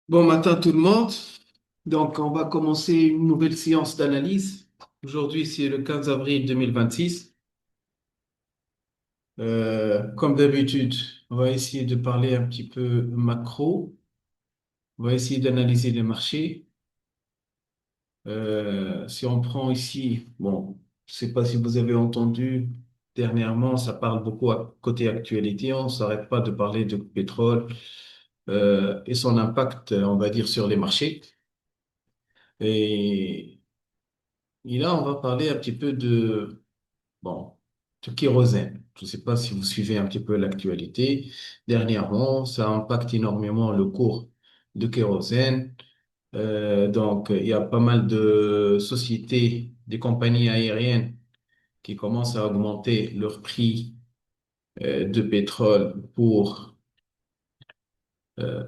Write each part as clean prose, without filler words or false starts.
Bon matin tout le monde. Donc, on va commencer une nouvelle séance d'analyse. Aujourd'hui, c'est le 15 avril 2026. Comme d'habitude, on va essayer de parler un petit peu macro. On va essayer d'analyser les marchés. Si on prend ici, bon, je ne sais pas si vous avez entendu, dernièrement, ça parle beaucoup à côté actualité. On ne s'arrête pas de parler de pétrole et son impact, on va dire, sur les marchés. Et Et là, on va parler un petit peu bon, de kérosène. Je ne sais pas si vous suivez un petit peu l'actualité. Dernièrement, ça impacte énormément le cours de kérosène. Donc, il y a pas mal de sociétés, des compagnies aériennes qui commencent à augmenter leur prix de pétrole pour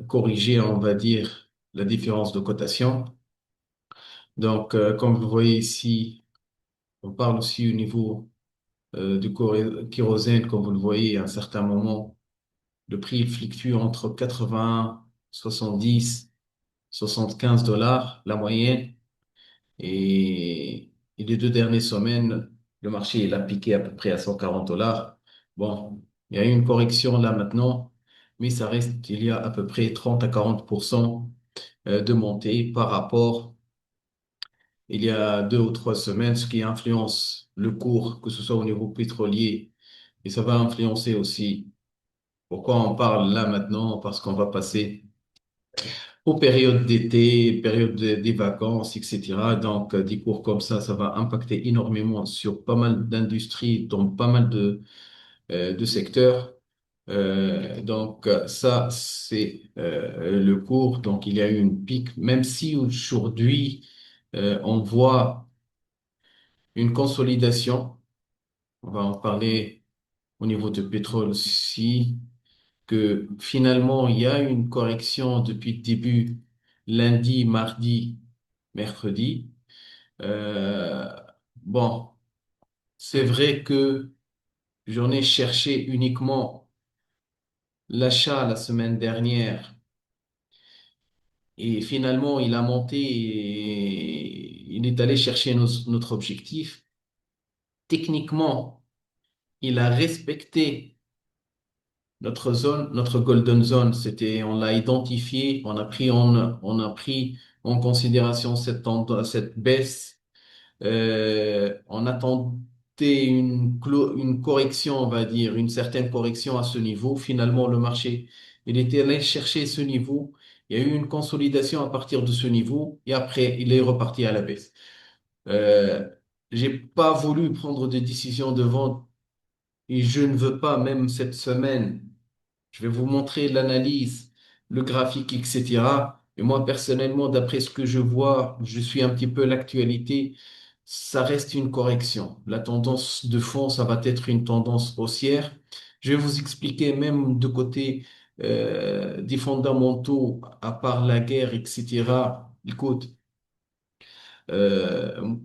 corriger, on va dire, la différence de cotation. Donc, comme vous voyez ici, on parle aussi au niveau kérosène, comme vous le voyez, à un certain moment, le prix fluctue entre 80, 70, 75 dollars, la moyenne. Et les deux dernières semaines, le marché il a piqué à peu près à 140 dollars. Bon, il y a eu une correction là maintenant, mais ça reste, il y a à peu près 30 à 40% de montée par rapport il y a 2 ou 3 semaines, ce qui influence le cours, que ce soit au niveau pétrolier, et ça va influencer aussi. Pourquoi on parle là maintenant? Parce qu'on va passer aux périodes d'été, des vacances, etc. Donc, des cours comme ça va impacter énormément sur pas mal d'industries, dans pas mal de secteurs. Donc, ça, c'est le cours. Donc, il y a eu une pique, même si aujourd'hui, on voit une consolidation. On va en parler au niveau du pétrole aussi, que finalement, il y a une correction depuis le début, lundi, mardi, mercredi. Euh, bon, c'est vrai que j'en ai cherché uniquement l'achat la semaine dernière et finalement, il a monté et il est allé chercher notre objectif. Techniquement, il a respecté notre zone, notre golden zone, on l'a identifié, on a pris en considération cette baisse. On attendait une correction, on va dire, une certaine correction à ce niveau. Finalement, le marché, il était allé chercher ce niveau. Il y a eu une consolidation à partir de ce niveau et après, il est reparti à la baisse. Euh, j'ai pas voulu prendre de décision de vente et je ne veux pas, même cette semaine. Je vais vous montrer l'analyse, le graphique, etc. Et moi, personnellement, d'après ce que je vois, je suis un petit peu l'actualité, ça reste une correction. La tendance de fond, ça va être une tendance haussière. Je vais vous expliquer même de côté des fondamentaux, à part la guerre, etc. Écoute, euh,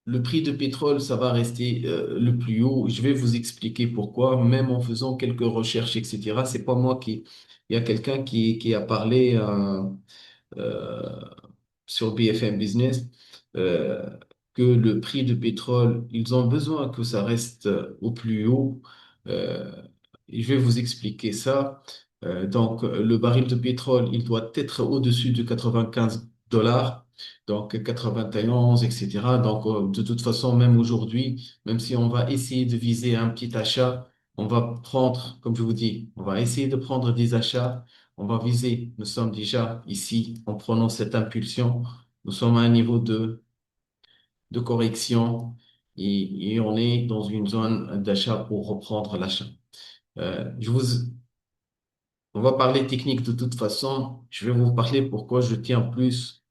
le prix de pétrole, ça va rester le plus haut. Je vais vous expliquer pourquoi, même en faisant quelques recherches, etc. C'est pas moi qui. Il y a quelqu'un qui a parlé euh, sur BFM Business euh, que le prix de pétrole, ils ont besoin que ça reste au plus haut. Euh, et je vais vous expliquer ça. Donc, le baril de pétrole, il doit être au-dessus de 95 dollars, donc 91, etc. Donc, de toute façon, même aujourd'hui, même si on va essayer de viser un petit achat, on va prendre, comme je vous dis, on va essayer de prendre des achats. On va viser, nous sommes déjà ici en prenant cette impulsion, nous sommes à un niveau de correction et on est dans une zone d'achat pour reprendre l'achat. Euh, je vous, on va parler technique de toute façon. Je vais vous parler pourquoi je tiens plus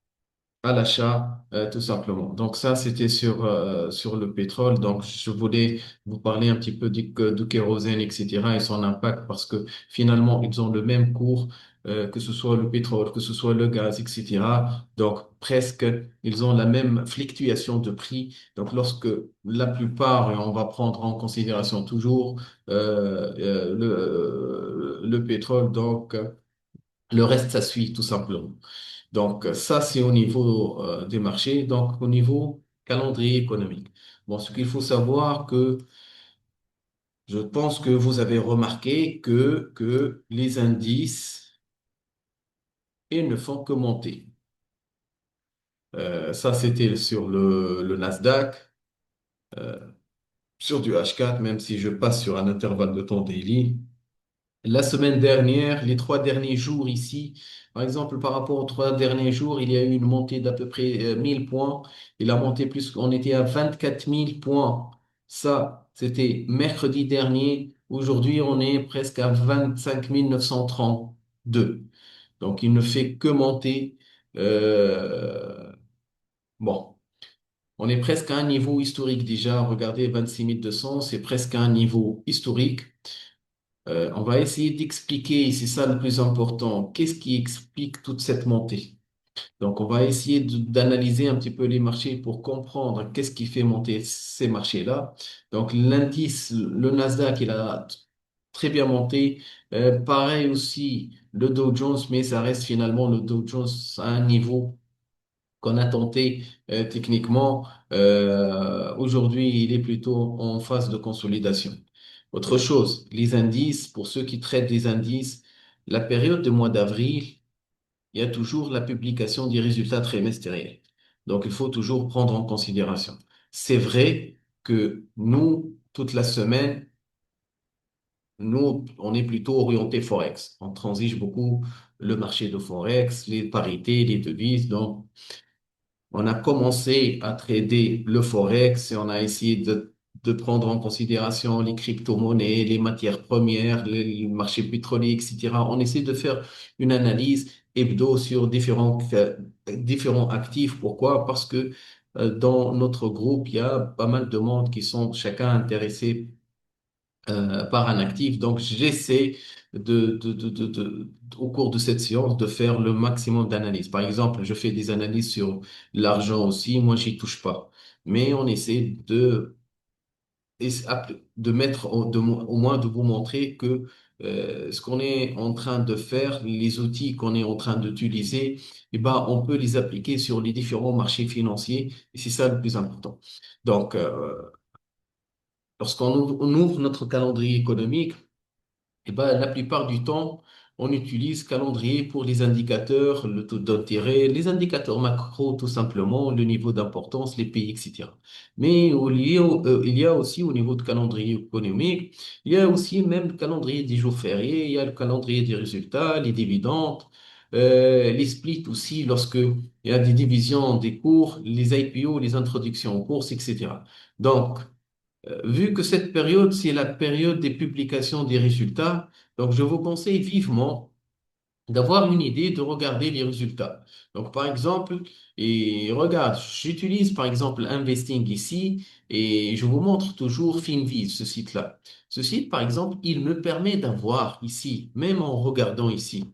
à l'achat, tout simplement. Donc ça, c'était sur le pétrole. Donc je voulais vous parler un petit peu du kérosène, etc. et son impact parce que finalement, ils ont le même cours, que ce soit le pétrole, que ce soit le gaz, etc. Donc presque, ils ont la même fluctuation de prix. Donc lorsque la plupart, et on va prendre en considération toujours le pétrole, donc Le reste, ça suit tout simplement. Donc, ça, c'est au niveau des marchés. Donc, au niveau calendrier économique. Bon, ce qu'il faut savoir que je pense que vous avez remarqué que les indices, ils ne font que monter. Ça, c'était sur le Nasdaq, euh, sur du H4, même si je passe sur un intervalle de temps daily. La semaine dernière, les 3 derniers jours ici, par exemple, par rapport aux 3 derniers jours, il y a eu une montée d'à peu près 1000 points. Il a monté plus, on était à 24 000 points. Ça, c'était mercredi dernier. Aujourd'hui, on est presque à 25 932. Donc, il ne fait que monter. Euh, bon, on est presque à un niveau historique déjà. Regardez, 26 200, c'est presque à un niveau historique. On va essayer d'expliquer, et c'est ça le plus important, qu'est-ce qui explique toute cette montée. Donc, on va essayer d'analyser un petit peu les marchés pour comprendre qu'est-ce qui fait monter ces marchés-là. Donc, l'indice, le Nasdaq, il a très bien monté. Pareil aussi, le Dow Jones, mais ça reste finalement le Dow Jones à un niveau qu'on a tenté techniquement. Aujourd'hui, il est plutôt en phase de consolidation. Autre chose, les indices, pour ceux qui traitent des indices, la période de mois d'avril, il y a toujours la publication des résultats trimestriels. Donc, il faut toujours prendre en considération. C'est vrai que nous, toute la semaine, nous, on est plutôt orienté Forex. On transige beaucoup le marché de Forex, les parités, les devises. Donc, on a commencé à trader le Forex et on a essayé de prendre en considération les crypto-monnaies, les matières premières, les marchés pétroliers, etc. On essaie de faire une analyse hebdo sur différents actifs. Pourquoi? Parce que dans notre groupe, il y a pas mal de monde qui sont chacun intéressés par un actif. Donc, j'essaie au cours de cette séance de faire le maximum d'analyses. Par exemple, je fais des analyses sur l'argent aussi. Moi, j'y touche pas. Mais on essaie de mettre, au moins de vous montrer que ce qu'on est en train de faire, les outils qu'on est en train d'utiliser, eh ben, on peut les appliquer sur les différents marchés financiers. Et c'est ça le plus important. Donc, on ouvre notre calendrier économique, eh ben, la plupart du temps, on utilise calendrier pour les indicateurs, le taux d'intérêt, les indicateurs macro, tout simplement, le niveau d'importance, les pays, etc. Mais il y a aussi au niveau de calendrier économique, il y a aussi même le calendrier des jours fériés, il y a le calendrier des résultats, les dividendes, les splits aussi, lorsque il y a des divisions des cours, les IPO, les introductions en course, etc. Donc, vu que cette période, c'est la période des publications des résultats, donc je vous conseille vivement d'avoir une idée, de regarder les résultats. Donc, par exemple, et regarde, j'utilise par exemple Investing ici et je vous montre toujours Finviz, ce site-là. Ce site, par exemple, il me permet d'avoir ici, même en regardant ici,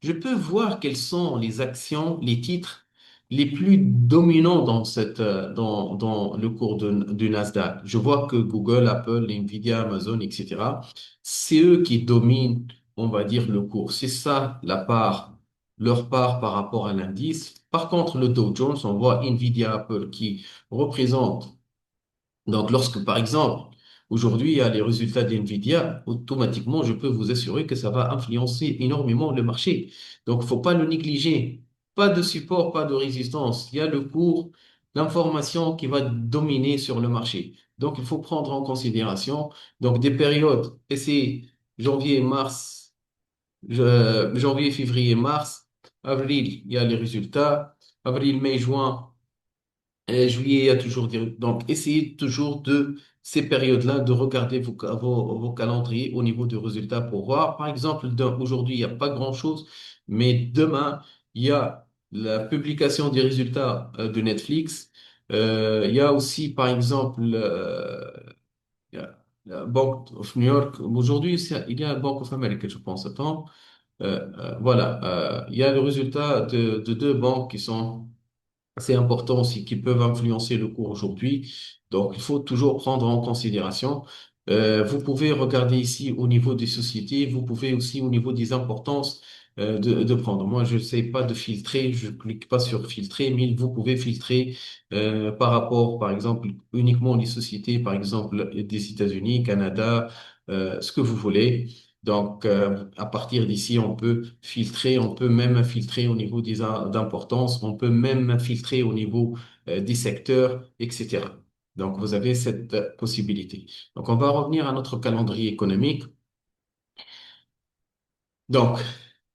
je peux voir quelles sont les actions, les titres les plus dominants dans le cours du Nasdaq. Je vois que Google, Apple, Nvidia, Amazon, etc., c'est eux qui dominent, on va dire, le cours. C'est ça leur part par rapport à l'indice. Par contre, le Dow Jones, on voit Nvidia, Apple qui représentent. Donc, lorsque, par exemple, aujourd'hui, il y a les résultats d'Nvidia, automatiquement, je peux vous assurer que ça va influencer énormément le marché. Donc, il ne faut pas le négliger. Pas de support, pas de résistance. Il y a le cours, l'information qui va dominer sur le marché. Donc, il faut prendre en considération. Donc, des périodes, et c'est janvier, mars, janvier, février, mars, avril, il y a les résultats. Avril, mai, juin. Juillet, il y a toujours des... Donc, essayez toujours de ces périodes-là de regarder vos calendriers au niveau des résultats pour voir. Par exemple, aujourd'hui, il n'y a pas grand-chose, mais demain, il y a la publication des résultats de Netflix. Il y a aussi, par exemple, il y a la Bank of New York. Aujourd'hui, il y a Bank of America, je pense. Attends. Voilà. Il y a le résultat de deux banques qui sont c'est important aussi, qui peuvent influencer le cours aujourd'hui. Donc, il faut toujours prendre en considération. Vous pouvez regarder ici au niveau des sociétés, vous pouvez aussi au niveau des importances. de prendre. Moi, je ne sais pas de filtrer, je clique pas sur filtrer, mais vous pouvez filtrer par rapport, par exemple, uniquement les sociétés, par exemple, des États-Unis, Canada, ce que vous voulez. Donc, à partir d'ici, on peut filtrer, on peut même filtrer au niveau d'importance, on peut même filtrer au niveau des secteurs, etc. Donc, vous avez cette possibilité. Donc, on va revenir à notre calendrier économique. Donc,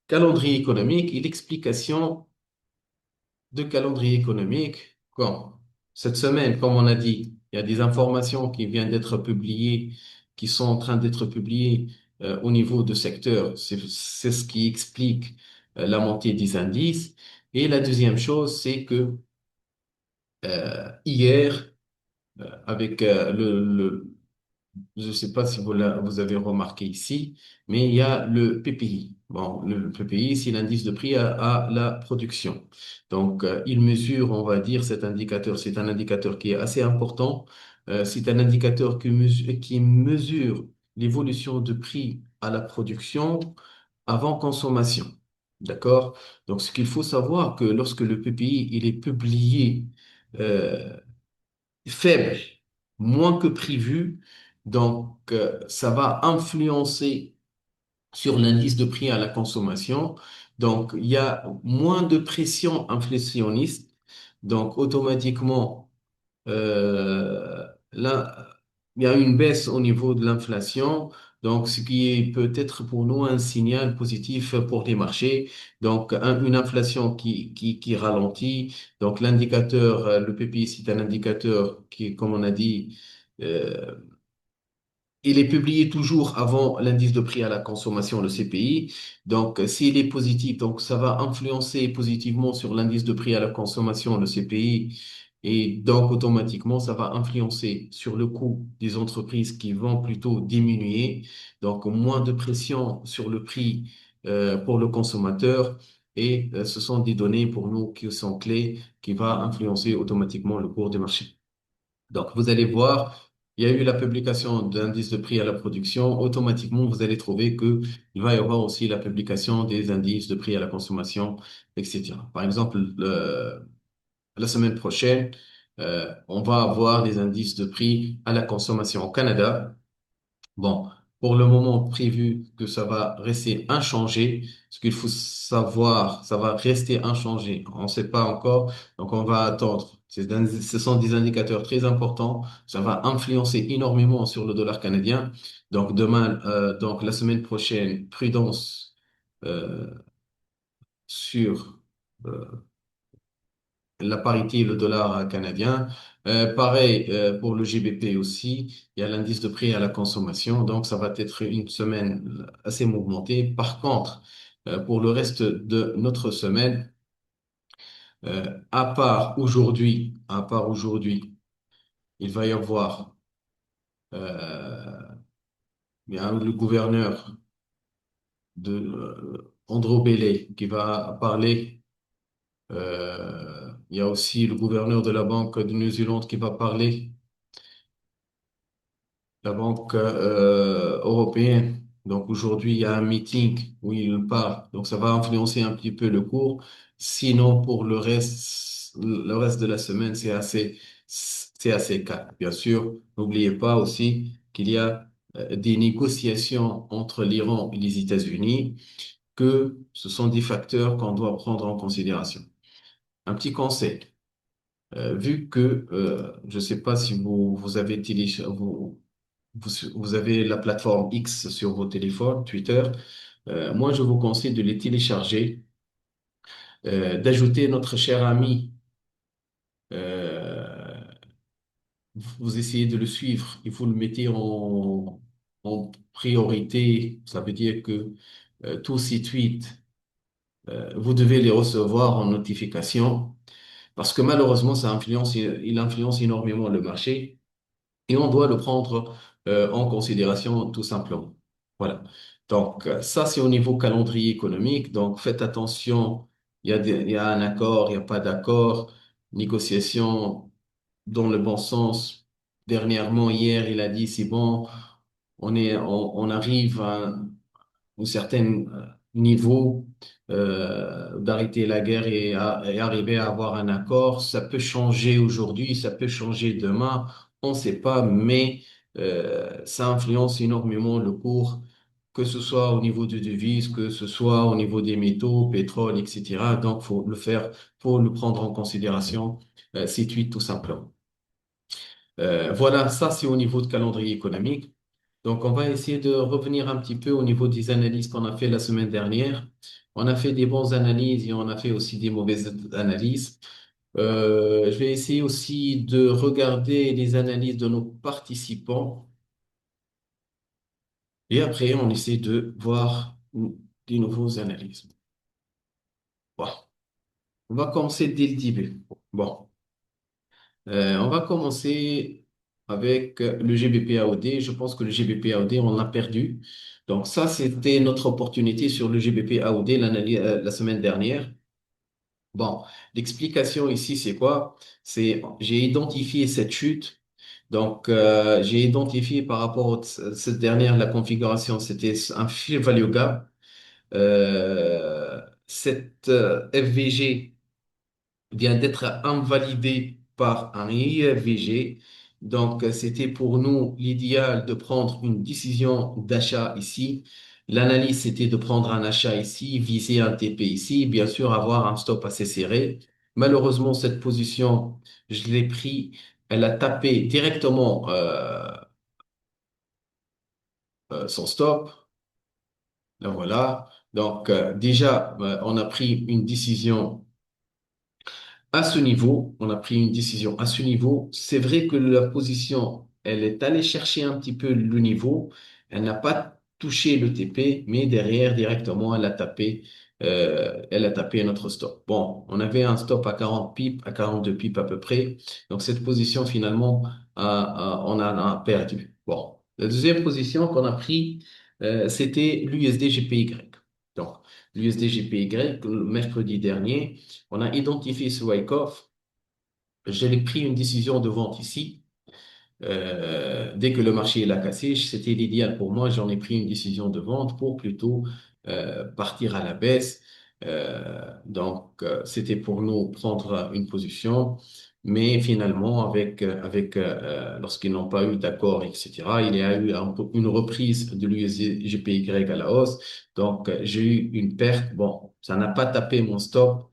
calendrier économique et l'explication de calendrier économique. Bon, cette semaine, comme on a dit, il y a des informations qui viennent d'être publiées, qui sont en train d'être publiées au niveau de secteur. C'est ce qui explique la montée des indices. Et la deuxième chose, c'est que hier, avec je ne sais pas si vous avez remarqué ici, mais il y a le PPI. Bon, le PPI, c'est l'indice de prix à la production. Donc, il mesure, on va dire, cet indicateur. C'est un indicateur qui est assez important. C'est un indicateur qui mesure l'évolution de prix à la production avant consommation. D'accord? Donc, ce qu'il faut savoir, que lorsque le PPI, il est publié, euh, faible, moins que prévu. Donc, ça va influencer sur l'indice de prix à la consommation. Donc, il y a moins de pression inflationniste. Donc, automatiquement, là, il y a une baisse au niveau de l'inflation, donc ce qui est peut-être pour nous un signal positif pour les marchés. Donc, une inflation qui ralentit. Donc, l'indicateur, le PPI, c'est un indicateur qui, comme on a dit, euh, il est publié toujours avant l'indice de prix à la consommation, le CPI. Donc, s'il est positif, donc ça va influencer positivement sur l'indice de prix à la consommation, le CPI. Et donc, automatiquement, ça va influencer sur le coût des entreprises qui vont plutôt diminuer. Donc, moins de pression sur le prix pour le consommateur. Et ce sont des données pour nous qui sont clés, qui va influencer automatiquement le cours du marché. Donc, vous allez voir, il y a eu la publication d'indices de prix à la production. Automatiquement, vous allez trouver que il va y avoir aussi la publication des indices de prix à la consommation, etc. Par exemple, la semaine prochaine, on va avoir des indices de prix à la consommation au Canada. Bon, pour le moment prévu que ça va rester inchangé, ce qu'il faut savoir, ça va rester inchangé. On ne sait pas encore, donc on va attendre. Ce sont des indicateurs très importants. Ça va influencer énormément sur le dollar canadien. Donc demain, donc la semaine prochaine, prudence euh, sur la parité, le dollar canadien. Pareil pour le GBP aussi. Il y a l'indice de prix à la consommation. Donc, ça va être une semaine assez mouvementée. Par contre, pour le reste de notre semaine, à part aujourd'hui, il va y avoir bien, le gouverneur de Andrew Bailey qui va parler. Il y a aussi le gouverneur de la Banque de Nouvelle-Zélande qui va parler. La Banque européenne. Donc aujourd'hui, il y a un meeting où il parle. Donc ça va influencer un petit peu le cours. Sinon, pour le reste de la semaine, c'est assez calme. Bien sûr, n'oubliez pas aussi qu'il y a des négociations entre l'Iran et les États-Unis, que ce sont des facteurs qu'on doit prendre en considération. Un petit conseil. Vu que, je ne sais pas si vous avez téléchargé, vous avez la plateforme X sur vos téléphones, Twitter. Moi, je vous conseille de les télécharger, d'ajouter notre cher ami. euh, vous essayez de le suivre et vous le mettez en priorité. Ça veut dire que tous ces tweets, vous devez les recevoir en notification parce que malheureusement, il influence énormément le marché. Et on doit le prendre en considération tout simplement. Voilà. Donc, ça, c'est au niveau calendrier économique. Donc, faites attention. Il y a un accord, il n'y a pas d'accord. Négociation dans le bon sens. Dernièrement, hier, il a dit, c'est bon, on arrive à un certain niveau. d'arrêter la guerre et arriver à avoir un accord. Ça peut changer aujourd'hui, ça peut changer demain, on ne sait pas, mais ça influence énormément le cours, que ce soit au niveau des devises, que ce soit au niveau des métaux, pétrole, etc. Donc, faut le faire, faut le prendre en considération, c'est tout simplement. Voilà, ça c'est au niveau de calendrier économique. Donc, on va essayer de revenir un petit peu au niveau des analyses qu'on a fait la semaine dernière. On a fait des bonnes analyses et on a fait aussi des mauvaises analyses. Je vais essayer aussi de regarder les analyses de nos participants et après, on essaie de voir des nouveaux analyses. Bon, on va commencer dès le début. Bon. On va commencer avec le GBP-AOD. Je pense que le GBP-AOD, on l'a perdu. Donc ça, c'était notre opportunité sur le GBP-AOD la semaine dernière. Bon, l'explication ici, c'est quoi? C'est j'ai identifié cette chute. Donc, j'ai identifié par rapport à cette dernière, la configuration, c'était un Fair Value Gap. Cette FVG vient d'être invalidé par un IFVG. Donc, c'était pour nous l'idéal de prendre une décision d'achat ici. L'analyse, c'était de prendre un achat ici, viser un TP ici, bien sûr avoir un stop assez serré. Malheureusement, cette position, je l'ai pris, elle a tapé directement son stop. Là, voilà. Donc, déjà, on a pris une décision à ce niveau, on a pris une décision à ce niveau. C'est vrai que la position, elle est allée chercher un petit peu le niveau. Elle n'a pas touché le TP, mais derrière, directement, elle a tapé notre stop. Bon, on avait un stop à 40 pips, à 42 pips à peu près. Donc, cette position, finalement, on a perdu. Bon, la deuxième position qu'on a pris, c'était l'USD GPY. Donc, l'USD GPY, le mercredi dernier, on a identifié ce Wyckoff. J'ai pris une décision de vente ici. Dès que le marché l'a cassé, c'était l'idéal pour moi. J'en ai pris une décision de vente pour plutôt partir à la baisse. C'était pour nous prendre une position. Mais finalement, lorsqu'ils n'ont pas eu d'accord, etc., il y a eu une reprise de l'USD-GPY à la hausse. Donc, j'ai eu une perte. Bon, ça n'a pas tapé mon stop.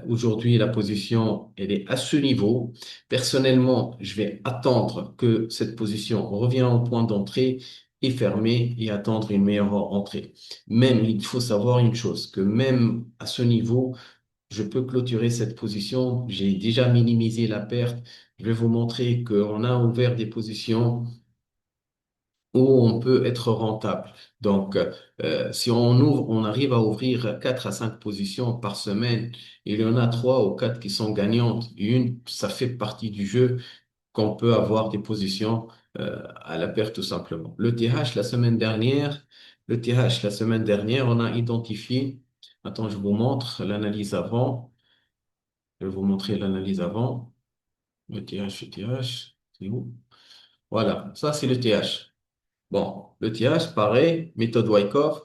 Aujourd'hui, la position, elle est à ce niveau. Personnellement, je vais attendre que cette position revienne au point d'entrée et fermer et attendre une meilleure entrée. Même, il faut savoir une chose, que même à ce niveau, je peux clôturer cette position. J'ai déjà minimisé la perte. Je vais vous montrer qu'on a ouvert des positions où on peut être rentable. Donc, si on arrive à ouvrir 4 à 5 positions par semaine, il y en a 3 ou 4 qui sont gagnantes. Une, ça fait partie du jeu qu'on peut avoir des positions à la perte tout simplement. Le TH la semaine dernière, on a identifié, attends, je vous montre l'analyse avant, je vais vous montrer l'analyse avant, le TH, c'est où? Voilà, ça c'est le TH. Bon, le tirage, pareil, méthode Wyckoff.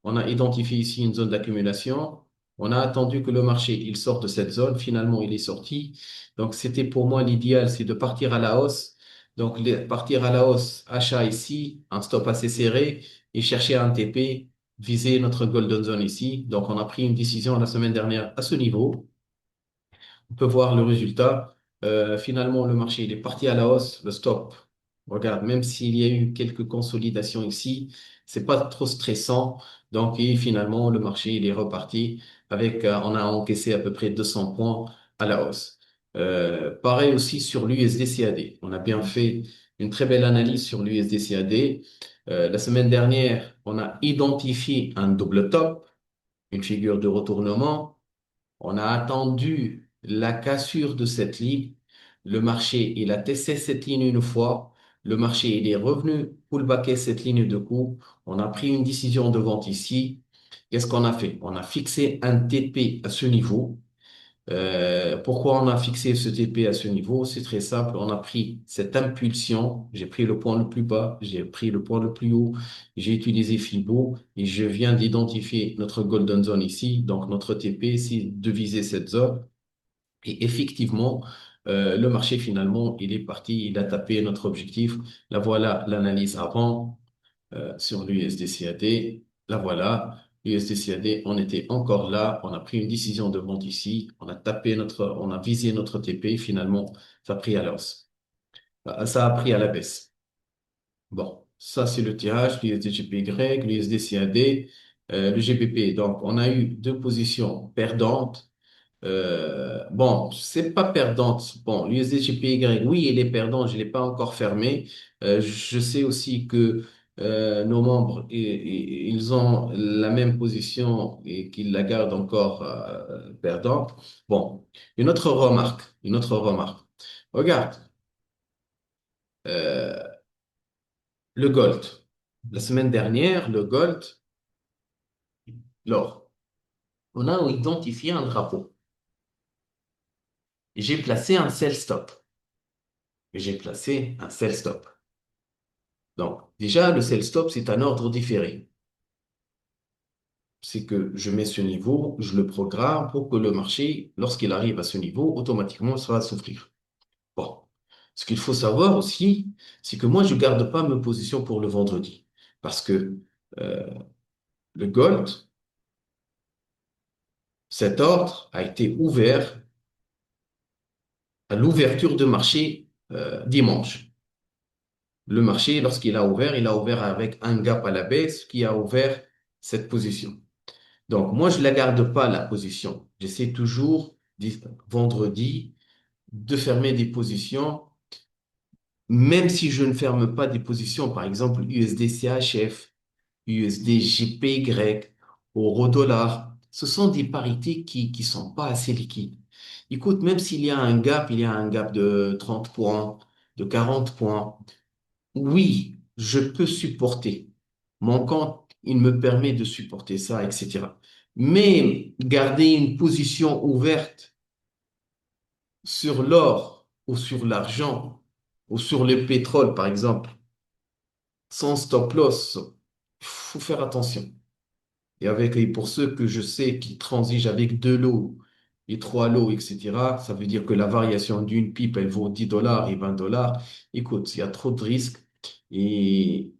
On a identifié ici une zone d'accumulation. On a attendu que le marché il sorte de cette zone. Finalement, il est sorti. Donc, c'était pour moi l'idéal, c'est de partir à la hausse. Donc, partir à la hausse, achat ici, un stop assez serré et chercher un TP, viser notre golden zone ici. Donc, on a pris une décision la semaine dernière à ce niveau. On peut voir le résultat. Finalement, le marché il est parti à la hausse. Le stop, regarde, même s'il y a eu quelques consolidations ici, c'est pas trop stressant. Donc, et finalement, le marché il est reparti on a encaissé à peu près 200 points à la hausse. Pareil aussi sur l'USD-CAD. On a bien fait une très belle analyse sur l'USD-CAD. La semaine dernière, on a identifié un double top, une figure de retournement. On a attendu la cassure de cette ligne. Le marché, il a testé cette ligne une fois. Le marché, il est revenu pullbacker cette ligne de coup. On a pris une décision de vente ici. Qu'est-ce qu'on a fait? On a fixé un TP à ce niveau. Pourquoi on a fixé ce TP à ce niveau? C'est très simple. On a pris cette impulsion. J'ai pris le point le plus bas, j'ai pris le point le plus haut. J'ai utilisé Fibo et je viens d'identifier notre golden zone ici. Donc, notre TP, c'est de viser cette zone. Et effectivement, le marché, finalement, il est parti. Il a tapé notre objectif. La voilà, l'analyse avant sur l'USD-CAD. La voilà, l'USD-CAD, on était encore là, on a pris une décision de vente ici, on a visé notre TP, finalement, ça a pris à l'os. Ça a pris à la baisse. Bon, ça c'est le tirage, l'USD-GPY, l'USD-CAD, le GBP. Donc, on a eu deux positions perdantes. Bon, c'est pas perdante. Bon, l'USD-GPY, oui, il est perdant, je l'ai pas encore fermé. Je sais aussi que nos membres, ils ont la même position et qu'ils la gardent encore perdante. Bon, une autre remarque. Regarde, euh, le gold. La semaine dernière, le gold, l'or. On a identifié un drapeau. J'ai placé un sell stop. J'ai placé un sell stop. Donc, déjà, le sell stop, c'est un ordre différé. C'est que je mets ce niveau, je le programme pour que le marché, lorsqu'il arrive à ce niveau, automatiquement, ça va s'ouvrir. Bon. Ce qu'il faut savoir aussi, c'est que moi, je ne garde pas mes positions pour le vendredi. Parce que euh, le gold, cet ordre a été ouvert à l'ouverture de marché dimanche. Le marché, lorsqu'il a ouvert, il a ouvert avec un gap à la baisse qui a ouvert cette position. Donc, moi, je ne la garde pas, la position. J'essaie toujours, vendredi, de fermer des positions, même si je ne ferme pas des positions, par exemple, USD CHF, USD GPY, euro dollar. Ce sont des parités qui sont pas assez liquides. Écoute, même s'il y a un gap, il y a un gap de 30 points, de 40 points. Oui, je peux supporter. Mon compte, il me permet de supporter ça, etc. Mais garder une position ouverte sur l'or ou sur l'argent ou sur le pétrole, par exemple, sans stop loss, il faut faire attention. Et pour ceux que je sais qui transigent avec deux lots et trois lots, etc., ça veut dire que la variation d'une pipe, elle vaut 10 dollars et 20 dollars. Écoute, il y a trop de risques et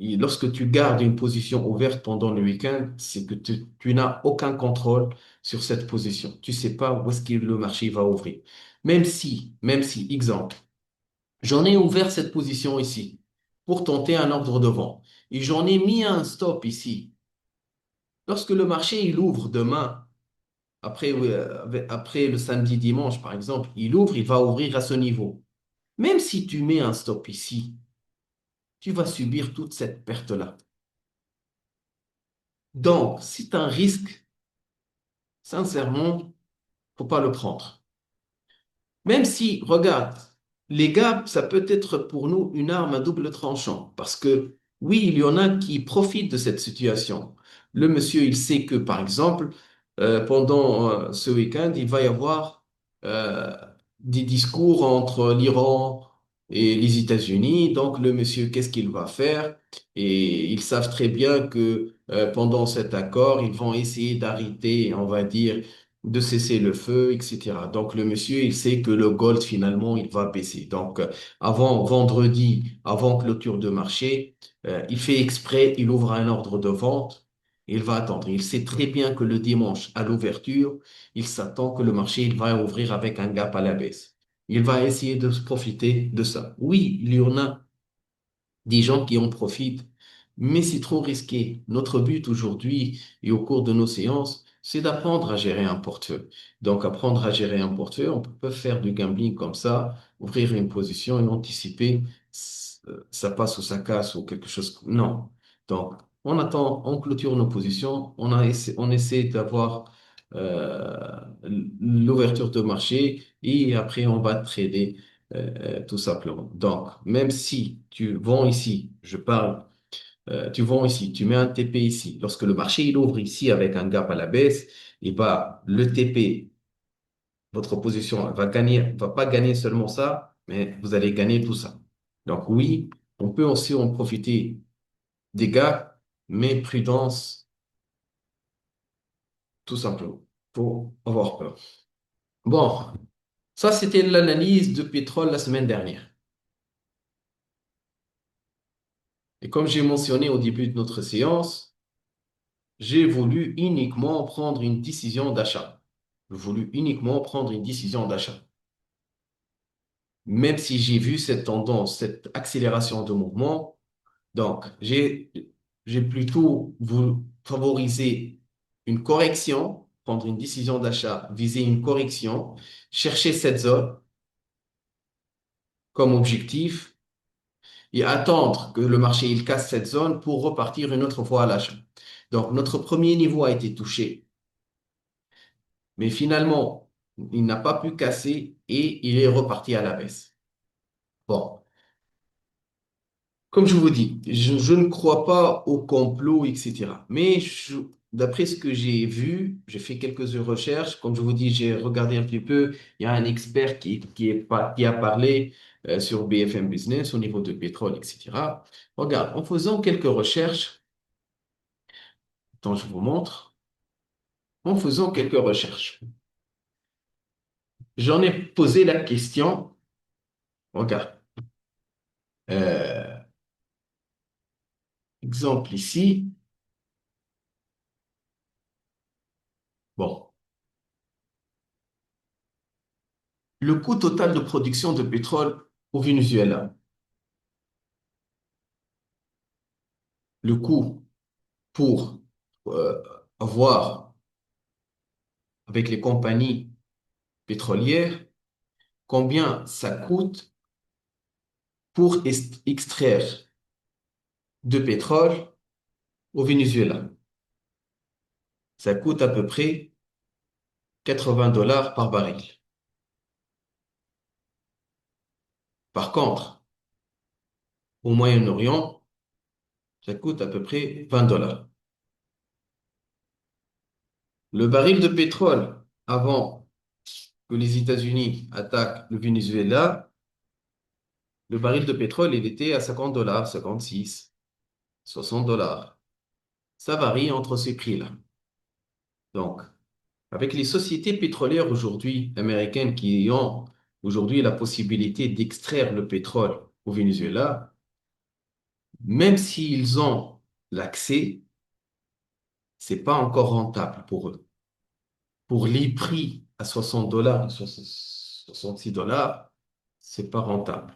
lorsque tu gardes une position ouverte pendant le week-end, c'est que tu n'as aucun contrôle sur cette position. Tu sais pas où est-ce que le marché va ouvrir. Même si, exemple, j'en ai ouvert cette position ici pour tenter un ordre de vente et j'en ai mis un stop ici. Lorsque le marché il ouvre demain, après le samedi dimanche par exemple, il ouvre, il va ouvrir à ce niveau. Même si tu mets un stop ici, tu vas subir toute cette perte-là. Donc, c'est un risque, sincèrement, faut pas le prendre. Même si, regarde, les gaps, ça peut être pour nous une arme à double tranchant. Parce que, oui, il y en a qui profitent de cette situation. Le monsieur, il sait que, par exemple, pendant ce week-end, il va y avoir euh, des discours entre l'Iran et les États-Unis. Donc, le monsieur, qu'est-ce qu'il va faire? Et ils savent très bien que pendant cet accord, ils vont essayer d'arrêter, on va dire, de cesser le feu, etc. Donc le monsieur, il sait que le gold, finalement, il va baisser. Donc avant vendredi, avant clôture de marché, il fait exprès, il ouvre un ordre de vente, il va attendre. Il sait très bien que le dimanche, à l'ouverture, il s'attend que le marché, il va ouvrir avec un gap à la baisse. Il va essayer de se profiter de ça. Oui, il y en a des gens qui en profitent, mais c'est trop risqué. Notre but aujourd'hui et au cours de nos séances, c'est d'apprendre à gérer un portefeuille. Donc, apprendre à gérer un portefeuille, on peut pas faire du gambling comme ça, ouvrir une position et anticiper, ça passe ou ça casse ou quelque chose. Non. Donc, on attend, on clôture nos positions, on essaie d'avoir l'ouverture de marché et après on va trader tout simplement. Donc, même si tu vends ici, je parle tu vends ici, tu mets un TP ici. Lorsque le marché il ouvre ici avec un gap à la baisse, et bah, le TP, votre position elle va pas gagner seulement ça, mais vous allez gagner tout ça. Donc oui, on peut aussi en profiter des gaps, mais prudence, tout simplement. Faut avoir peur. Bon, ça c'était l'analyse de pétrole la semaine dernière. Et comme j'ai mentionné au début de notre séance, j'ai voulu uniquement prendre une décision d'achat. J'ai voulu uniquement prendre une décision d'achat. Même si j'ai vu cette tendance, cette accélération de mouvement, donc j'ai plutôt voulu favoriser une correction, prendre une décision d'achat, viser une correction, chercher cette zone comme objectif et attendre que le marché il casse cette zone pour repartir une autre fois à l'achat. Donc notre premier niveau a été touché. Mais finalement, il n'a pas pu casser et il est reparti à la baisse. Bon, comme je vous dis, je ne crois pas au complot, etc. Mais d'après ce que j'ai vu, j'ai fait quelques recherches. Comme je vous dis, j'ai regardé un petit peu. Il y a un expert qui a parlé sur BFM Business au niveau de pétrole, etc. Regarde, en faisant quelques recherches, dont je vous montre, en faisant quelques recherches, j'en ai posé la question. Regarde. Euh, Exemple ici, bon, le coût total de production de pétrole au Venezuela, le coût pour euh, avoir avec les compagnies pétrolières, combien ça coûte pour extraire de pétrole au Venezuela. Ça coûte à peu près $80 par baril. Par contre, au Moyen-Orient, ça coûte à peu près $20. Le baril de pétrole, avant que les États-Unis attaquent le Venezuela, le baril de pétrole, il était à $50, 56, $60. Ça varie entre ces prix-là. Donc, avec les sociétés pétrolières aujourd'hui américaines qui ont aujourd'hui la possibilité d'extraire le pétrole au Venezuela, même s'ils ont l'accès, c'est pas encore rentable pour eux. Pour les prix à $60, $66, c'est pas rentable.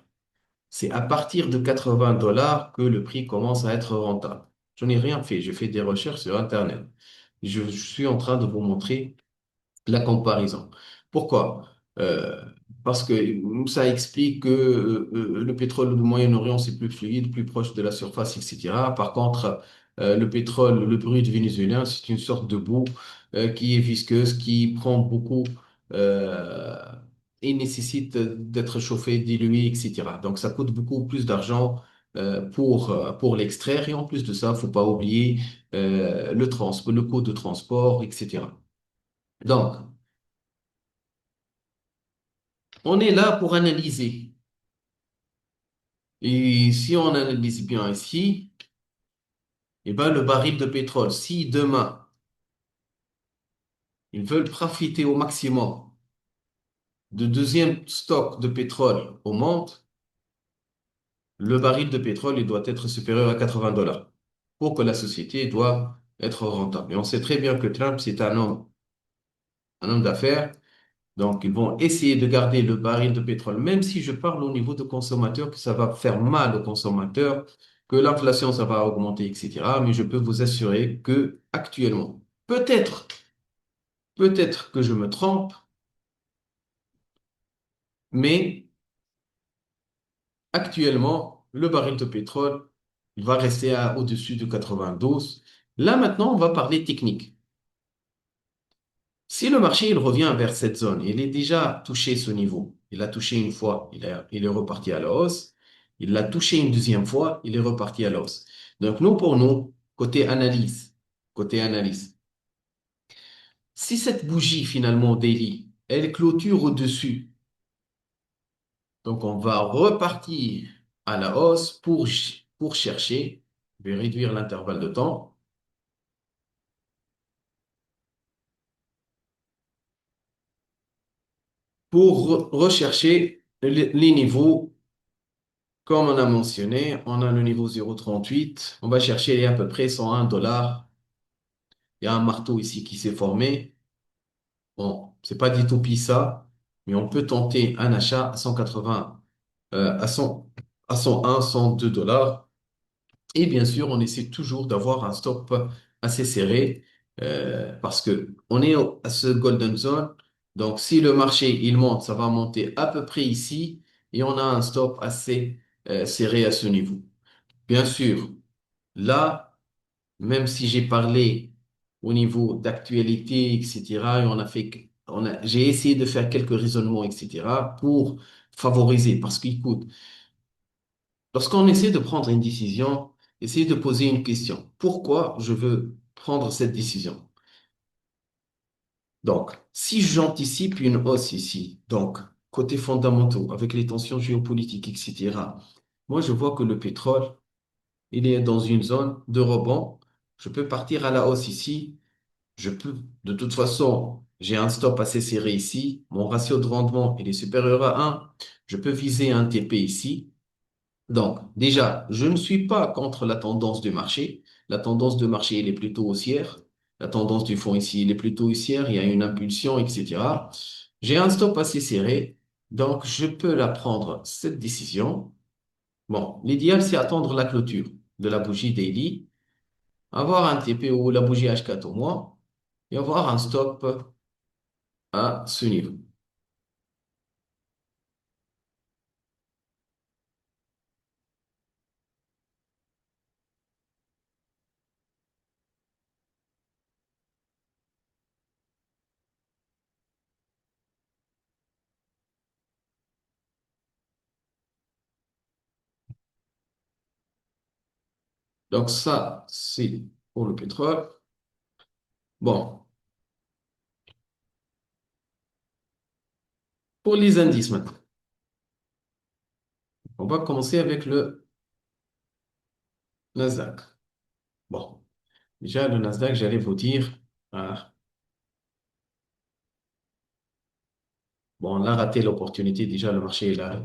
C'est à partir de $80 que le prix commence à être rentable. Je n'ai rien fait, j'ai fait des recherches sur Internet. Je suis en train de vous montrer la comparaison. Pourquoi? Parce que ça explique que le pétrole du Moyen-Orient, c'est plus fluide, plus proche de la surface, etc. Par contre, le pétrole, le brut vénézuélien, c'est une sorte de boue qui est visqueuse, qui prend beaucoup euh, et nécessite d'être chauffé, dilué, etc. Donc, ça coûte beaucoup plus d'argent pour l'extraire. Et en plus de ça, faut pas oublier le coût de transport, etc. Donc, on est là pour analyser. Et si on analyse bien ici, eh ben, le baril de pétrole, si demain, ils veulent profiter au maximum de deuxième stock de pétrole au monde, le baril de pétrole, il doit être supérieur à $80 pour que la société doit être rentable. Et on sait très bien que Trump, c'est un homme d'affaires. Donc, ils vont essayer de garder le baril de pétrole, même si je parle au niveau de consommateurs, que ça va faire mal aux consommateurs, que l'inflation, ça va augmenter, etc. Mais je peux vous assurer que actuellement, peut-être que je me trompe, mais actuellement, le baril de pétrole, il va rester au-dessus de 92. Là, maintenant, on va parler technique. Si le marché il revient vers cette zone, il est déjà touché ce niveau, il a touché une fois, il est reparti à la hausse. Il l'a touché une deuxième fois, il est reparti à la hausse. Donc, nous, pour nous, côté analyse, si cette bougie, finalement, daily, elle clôture au-dessus, donc on va repartir à la hausse pour chercher, je vais réduire l'intervalle de temps, pour rechercher les niveaux, comme on a mentionné, on a le niveau 0,38, on va chercher à peu près 101 dollars. Il y a un marteau ici qui s'est formé. Bon, c'est pas du tout pis ça, mais on peut tenter un achat à 180, à 100, à 101, 102 dollars. Et bien sûr, on essaie toujours d'avoir un stop assez serré parce que on est à ce golden zone. Donc, si le marché il monte, ça va monter à peu près ici et on a un stop assez serré à ce niveau. Bien sûr, là, même si j'ai parlé au niveau d'actualité, etc., et j'ai essayé de faire quelques raisonnements, etc., pour favoriser. Parce qu'écoute, lorsqu'on essaie de prendre une décision, essayez de poser une question. Pourquoi je veux prendre cette décision? Donc, si j'anticipe une hausse ici, donc, côté fondamentaux, avec les tensions géopolitiques, etc., moi, je vois que le pétrole, il est dans une zone de rebond. Je peux partir à la hausse ici. Je peux, de toute façon, j'ai un stop assez serré ici. Mon ratio de rendement, il est supérieur à 1. Je peux viser un TP ici. Donc, déjà, je ne suis pas contre la tendance du marché. La tendance de marché, elle est plutôt haussière. La tendance du fond ici, il est plutôt haussière. Il y a une impulsion, etc. J'ai un stop assez serré. Donc, je peux la prendre, cette décision. Bon, l'idéal, c'est attendre la clôture de la bougie daily, avoir un TP ou la bougie H4 au moins, et avoir un stop à ce niveau. Donc, ça, c'est pour le pétrole. Bon, pour les indices maintenant. On va commencer avec le Nasdaq. Bon, déjà, le Nasdaq, j'allais vous dire, ah, bon, on a raté l'opportunité. Déjà, le marché est là.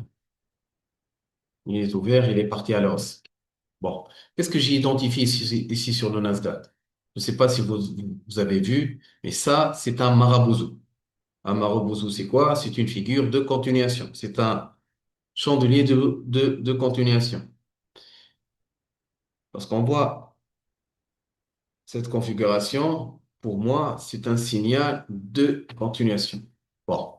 Il est ouvert, il est parti à la hausse. Bon, qu'est-ce que j'ai identifié ici sur le Nasdaq? Je ne sais pas si vous avez vu, mais ça, c'est un marabouzou. Un marabouzou, c'est quoi? C'est une figure de continuation. C'est un chandelier de continuation. Parce qu'on voit cette configuration, pour moi, c'est un signal de continuation. Bon.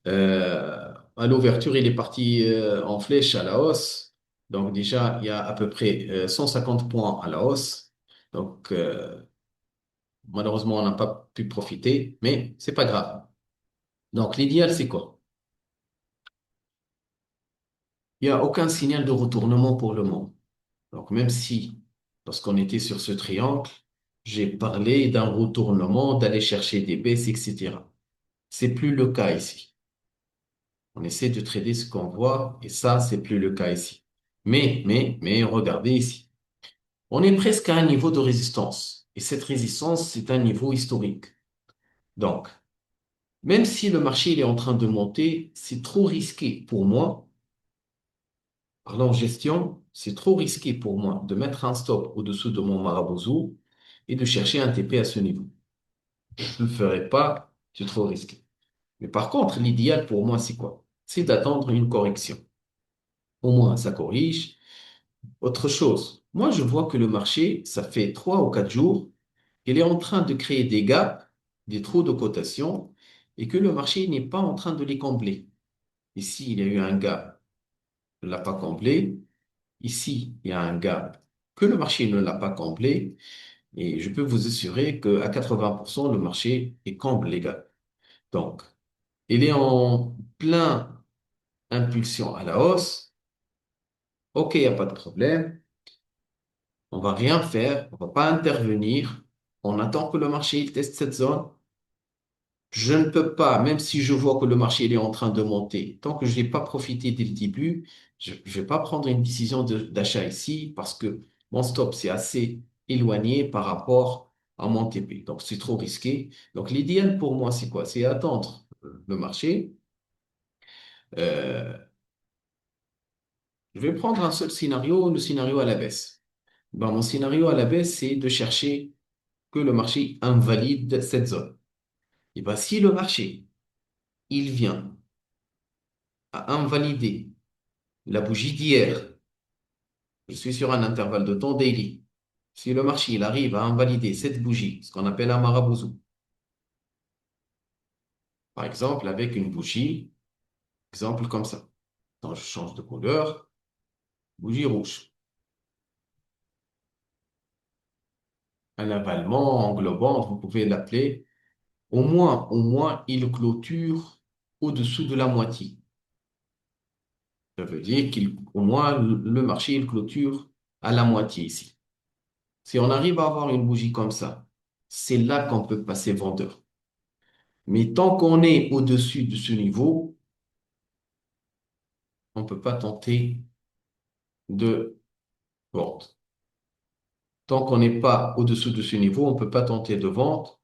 À l'ouverture, il est parti en flèche à la hausse. Donc déjà, il y a à peu près 150 points à la hausse. Donc malheureusement, on n'a pas pu profiter, mais c'est pas grave. Donc l'idéal, c'est quoi? Il n'y a aucun signal de retournement pour le moment. Donc même si, lorsqu'on était sur ce triangle, j'ai parlé d'un retournement, d'aller chercher des baisses, etc. C'est plus le cas ici. On essaie de trader ce qu'on voit et ça, c'est plus le cas ici. Mais, regardez ici. On est presque à un niveau de résistance. Et cette résistance, c'est un niveau historique. Donc, même si le marché il est en train de monter, c'est trop risqué pour moi. Parlant en gestion, c'est trop risqué pour moi de mettre un stop au-dessous de mon marabouzou et de chercher un TP à ce niveau. Je ne le ferai pas, c'est trop risqué. Mais par contre, l'idéal pour moi, c'est quoi? C'est d'attendre une correction. Au moins, ça corrige. Autre chose, moi je vois que le marché, ça fait 3 ou 4 jours, il est en train de créer des gaps, des trous de cotation, et que le marché n'est pas en train de les combler. Ici, il y a eu un gap, il ne l'a pas comblé. Ici, il y a un gap que le marché ne l'a pas comblé. Et je peux vous assurer qu'à 80%, le marché est comble les gaps. Donc, il est en plein impulsion à la hausse. OK, il n'y a pas de problème. On va rien faire, on va pas intervenir. On attend que le marché il teste cette zone. Je ne peux pas, même si je vois que le marché il est en train de monter, tant que je n'ai pas profité dès le début, je ne vais pas prendre une décision d'achat ici parce que mon stop, c'est assez éloigné par rapport à mon TP. Donc, c'est trop risqué. Donc, l'idéal pour moi, c'est quoi? C'est attendre le marché. Euh, je vais prendre un seul scénario, le scénario à la baisse. Ben, mon scénario à la baisse, c'est de chercher que le marché invalide cette zone. Et ben, si le marché, il vient à invalider la bougie d'hier, je suis sur un intervalle de temps daily. Si le marché il arrive à invalider cette bougie, ce qu'on appelle un marabouzou, par exemple avec une bougie, exemple comme ça. Quand je change de couleur, bougie rouge. Un avalement englobant, vous pouvez l'appeler. Au moins, il clôture au-dessous de la moitié. Ça veut dire qu'au moins, le marché, il clôture à la moitié ici. Si on arrive à avoir une bougie comme ça, c'est là qu'on peut passer vendeur. Mais tant qu'on est au-dessus de ce niveau, on ne peut pas tenter de vente. Tant qu'on n'est pas au-dessous de ce niveau, on ne peut pas tenter de vente.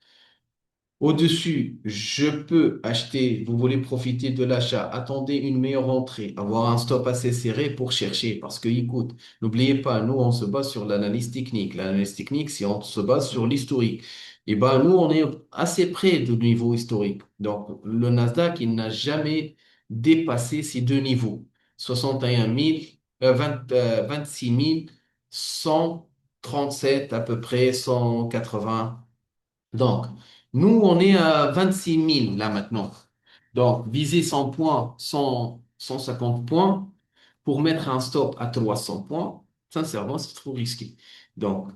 Au-dessus, je peux acheter, vous voulez profiter de l'achat, attendez une meilleure entrée, avoir un stop assez serré pour chercher, parce que, écoute, n'oubliez pas, nous, on se base sur l'analyse technique. L'analyse technique, c'est on se base sur l'historique. Et ben, nous, on est assez près du niveau historique. Donc, le Nasdaq, il n'a jamais dépassé ces deux niveaux. 61 000, 26 137 à peu près, 180. Donc, nous, on est à 26 000 là maintenant. Donc, viser 100 points, 150 points pour mettre un stop à 300 points, sincèrement, c'est trop risqué. Donc,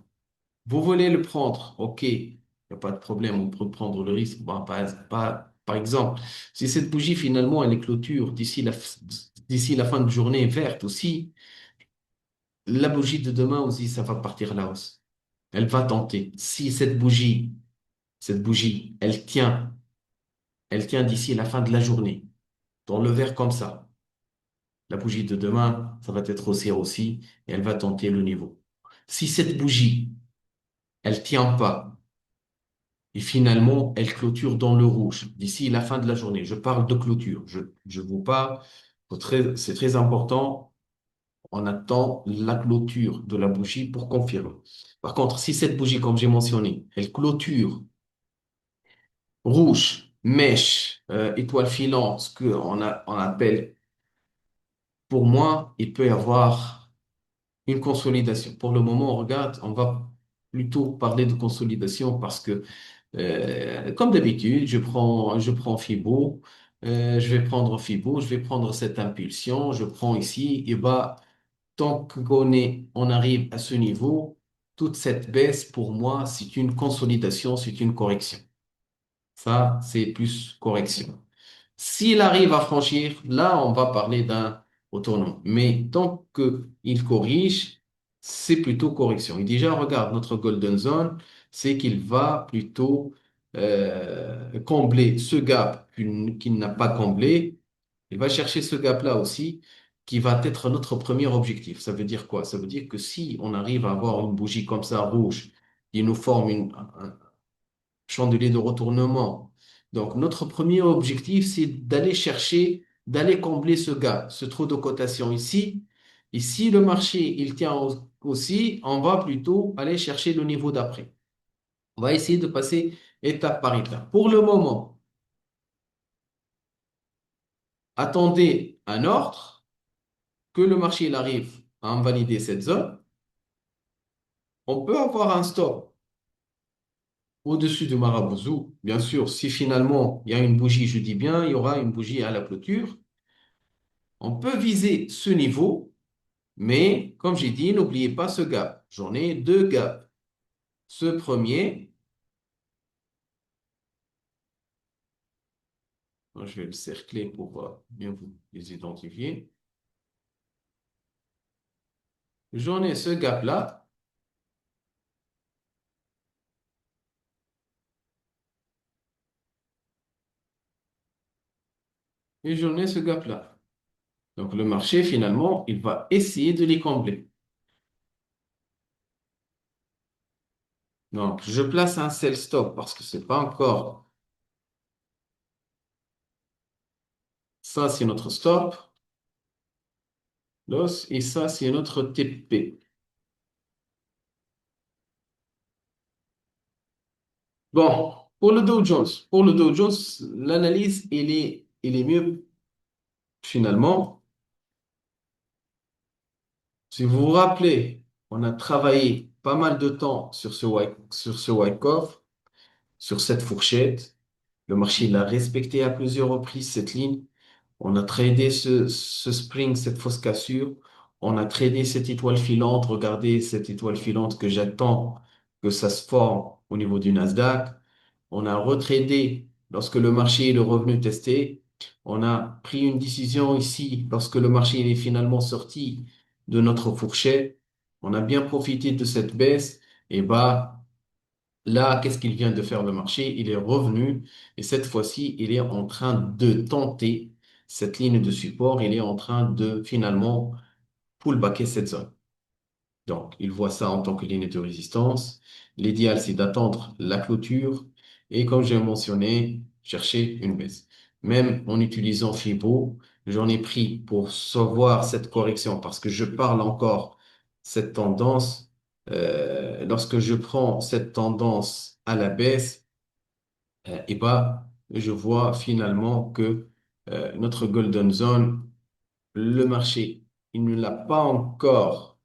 vous voulez le prendre, OK, il n'y a pas de problème, on peut prendre le risque. Bon, par exemple, si cette bougie, finalement, elle est clôture d'ici la fin de journée verte aussi, la bougie de demain aussi, ça va partir à la hausse. Elle va tenter. Si cette bougie, elle tient d'ici la fin de la journée, dans le verre comme ça. La bougie de demain, ça va être haussière aussi, et elle va tenter le niveau. Si cette bougie, elle tient pas, et finalement, elle clôture dans le rouge, d'ici la fin de la journée, je parle de clôture, je vous parle, c'est très important, on attend la clôture de la bougie pour confirmer. Par contre, si cette bougie, comme j'ai mentionné, elle clôture rouge, mèche, étoile filante, ce on appelle. Pour moi, il peut y avoir une consolidation. Pour le moment, on regarde, on va plutôt parler de consolidation parce que, comme d'habitude, je prends Fibo, je vais prendre Fibo, je vais prendre cette impulsion, je prends ici, et bah, tant qu'on arrive à ce niveau, toute cette baisse, pour moi, c'est une consolidation, c'est une correction. Ça, c'est plus correction. S'il arrive à franchir, là, on va parler d'un retournement. Mais tant qu'il corrige, c'est plutôt correction. Et déjà, regarde, notre golden zone, c'est qu'il va plutôt combler ce gap qu'il n'a pas comblé. Il va chercher ce gap-là aussi, qui va être notre premier objectif. Ça veut dire quoi? Ça veut dire que si on arrive à avoir une bougie comme ça, rouge, qui nous forme chandelier de retournement. Donc, notre premier objectif, c'est d'aller chercher, d'aller combler ce gap, ce trou de cotation ici. Et si le marché, il tient aussi, on va plutôt aller chercher le niveau d'après. On va essayer de passer étape par étape. Pour le moment, attendez un ordre, que le marché il arrive à invalider cette zone. On peut avoir un stop au-dessus du Marabouzou. Bien sûr, si finalement il y a une bougie, je dis bien, il y aura une bougie à la clôture. On peut viser ce niveau, mais comme j'ai dit, n'oubliez pas ce gap. J'en ai deux gaps. Ce premier, je vais le cercler pour bien vous les identifier. J'en ai ce gap-là et j'en ai ce gap-là. Donc le marché, finalement, il va essayer de les combler. Donc je place un sell stop parce que c'est pas encore ça, c'est notre stop loss et ça, c'est notre TP. Bon, pour le Dow Jones, l'analyse, il est mieux finalement. Si vous vous rappelez, on a travaillé pas mal de temps sur ce Wyckoff, sur cette fourchette. Le marché l'a respecté à plusieurs reprises, cette ligne. On a tradé ce spring, cette fausse cassure. On a tradé cette étoile filante. Regardez cette étoile filante que j'attends que ça se forme au niveau du Nasdaq. On a retradé lorsque le marché est revenu tester. On a pris une décision ici lorsque le marché il est finalement sorti de notre fourchette. On a bien profité de cette baisse. Et bah, là, qu'est-ce qu'il vient de faire le marché? Il est revenu et cette fois-ci, il est en train de tenter cette ligne de support. Il est en train de finalement pullbacker cette zone. Donc, il voit ça en tant que ligne de résistance. L'idéal, c'est d'attendre la clôture et comme j'ai mentionné, chercher une baisse. Même en utilisant Fibo, j'en ai pris pour savoir cette correction parce que je parle encore cette tendance. Lorsque je prends cette tendance à la baisse, et bah, je vois finalement que notre golden zone, le marché, il ne l'a pas encore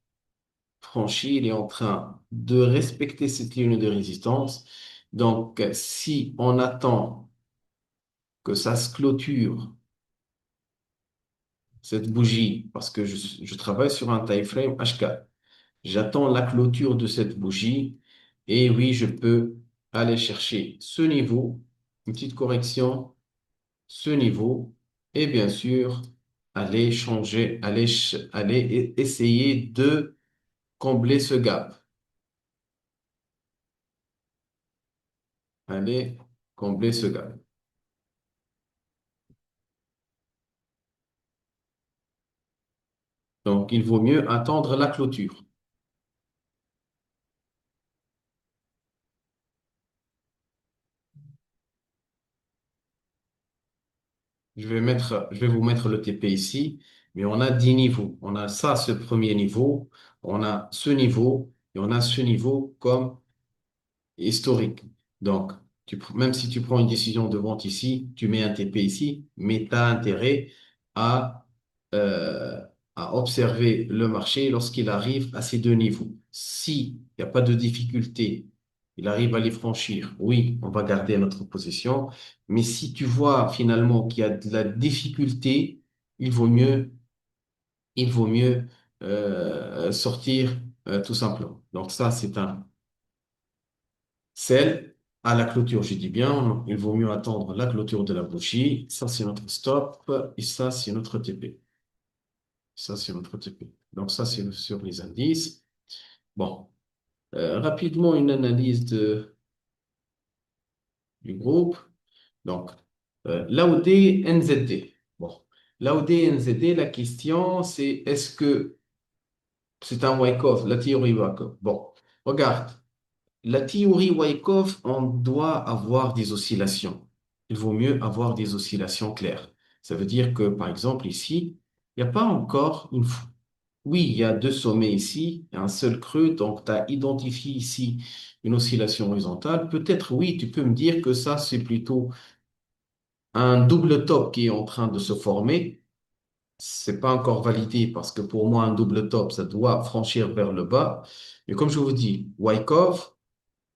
franchi, il est en train de respecter cette ligne de résistance. Donc, si on attend que ça se clôture, cette bougie, parce que je travaille sur un time frame H4, j'attends la clôture de cette bougie et oui, je peux aller chercher ce niveau, une petite correction, ce niveau et bien sûr, aller changer, essayer de combler ce gap. Aller combler ce gap. Donc, il vaut mieux attendre la clôture. Je vais vous mettre le TP ici, mais on a 10 niveaux. On a ça, ce premier niveau, on a ce niveau et on a ce niveau comme historique. Donc, même si tu prends une décision de vente ici, tu mets un TP ici, mais tu as intérêt à, euh, à observer le marché lorsqu'il arrive à ces deux niveaux. S'il n'y a pas de difficulté, il arrive à les franchir, oui, on va garder notre position. Mais si tu vois finalement qu'il y a de la difficulté, il vaut mieux, il vaut mieux sortir tout simplement. Donc ça, c'est un celle à la clôture, je dis bien, il vaut mieux attendre la clôture de la bougie. Ça, c'est notre stop et ça, c'est notre TP. Ça, c'est notre TP. Donc, ça, c'est sur les indices. Bon, rapidement, une analyse du groupe. Donc, l'AOD, NZD. Bon, l'AOD, NZD, la question, c'est est-ce que c'est un Wyckoff, la théorie Wyckoff? Bon, regarde. La théorie Wyckoff, on doit avoir des oscillations. Il vaut mieux avoir des oscillations claires. Ça veut dire que, par exemple, ici, il n'y a pas encore une... Oui, il y a deux sommets ici, un seul creux, donc tu as identifié ici une oscillation horizontale. Peut-être, oui, tu peux me dire que ça, c'est plutôt un double top qui est en train de se former. C'est pas encore validé parce que pour moi, un double top, ça doit franchir vers le bas. Mais comme je vous dis, Wyckoff,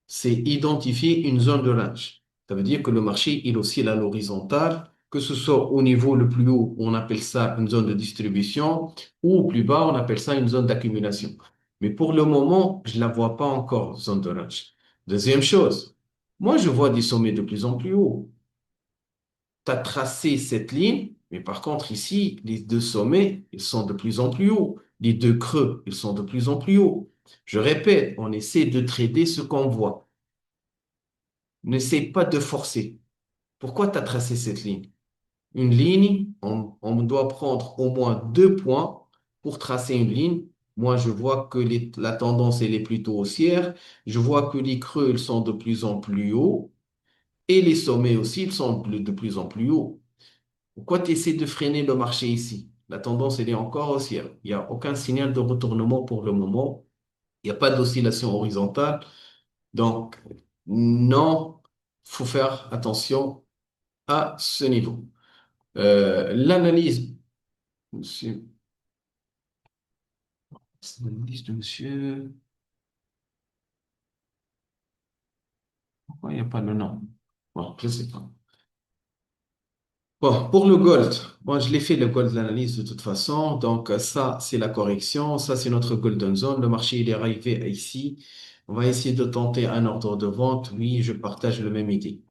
c'est identifier une zone de range. Ça veut dire que le marché, il oscille à l'horizontale, que ce soit au niveau le plus haut, on appelle ça une zone de distribution, ou au plus bas, on appelle ça une zone d'accumulation. Mais pour le moment, je ne la vois pas encore, zone de range. Deuxième chose, moi, je vois des sommets de plus en plus hauts. Tu as tracé cette ligne, mais par contre, ici, les deux sommets, ils sont de plus en plus hauts. Les deux creux, ils sont de plus en plus hauts. Je répète, on essaie de trader ce qu'on voit. N'essaie pas de forcer. Pourquoi tu as tracé cette ligne? Une ligne, on doit prendre au moins 2 points pour tracer une ligne. Moi, je vois que la tendance, elle est plutôt haussière. Je vois que les creux, ils sont de plus en plus hauts. Et les sommets aussi, ils sont de plus en plus hauts. Pourquoi tu essaies de freiner le marché ici? La tendance, elle est encore haussière. Il n'y a aucun signal de retournement pour le moment. Il n'y a pas d'oscillation horizontale. Donc, non, faut faire attention à ce niveau. L'analyse, monsieur, l'analyse de monsieur, pourquoi il n'y a pas le nom? Bon, je sais pas. Bon, pour le gold, moi je l'ai fait le gold, l'analyse de toute façon. Donc, ça, c'est la correction. Ça, c'est notre golden zone. Le marché, il est arrivé ici. On va essayer de tenter un ordre de vente. Oui, je partage le même idée.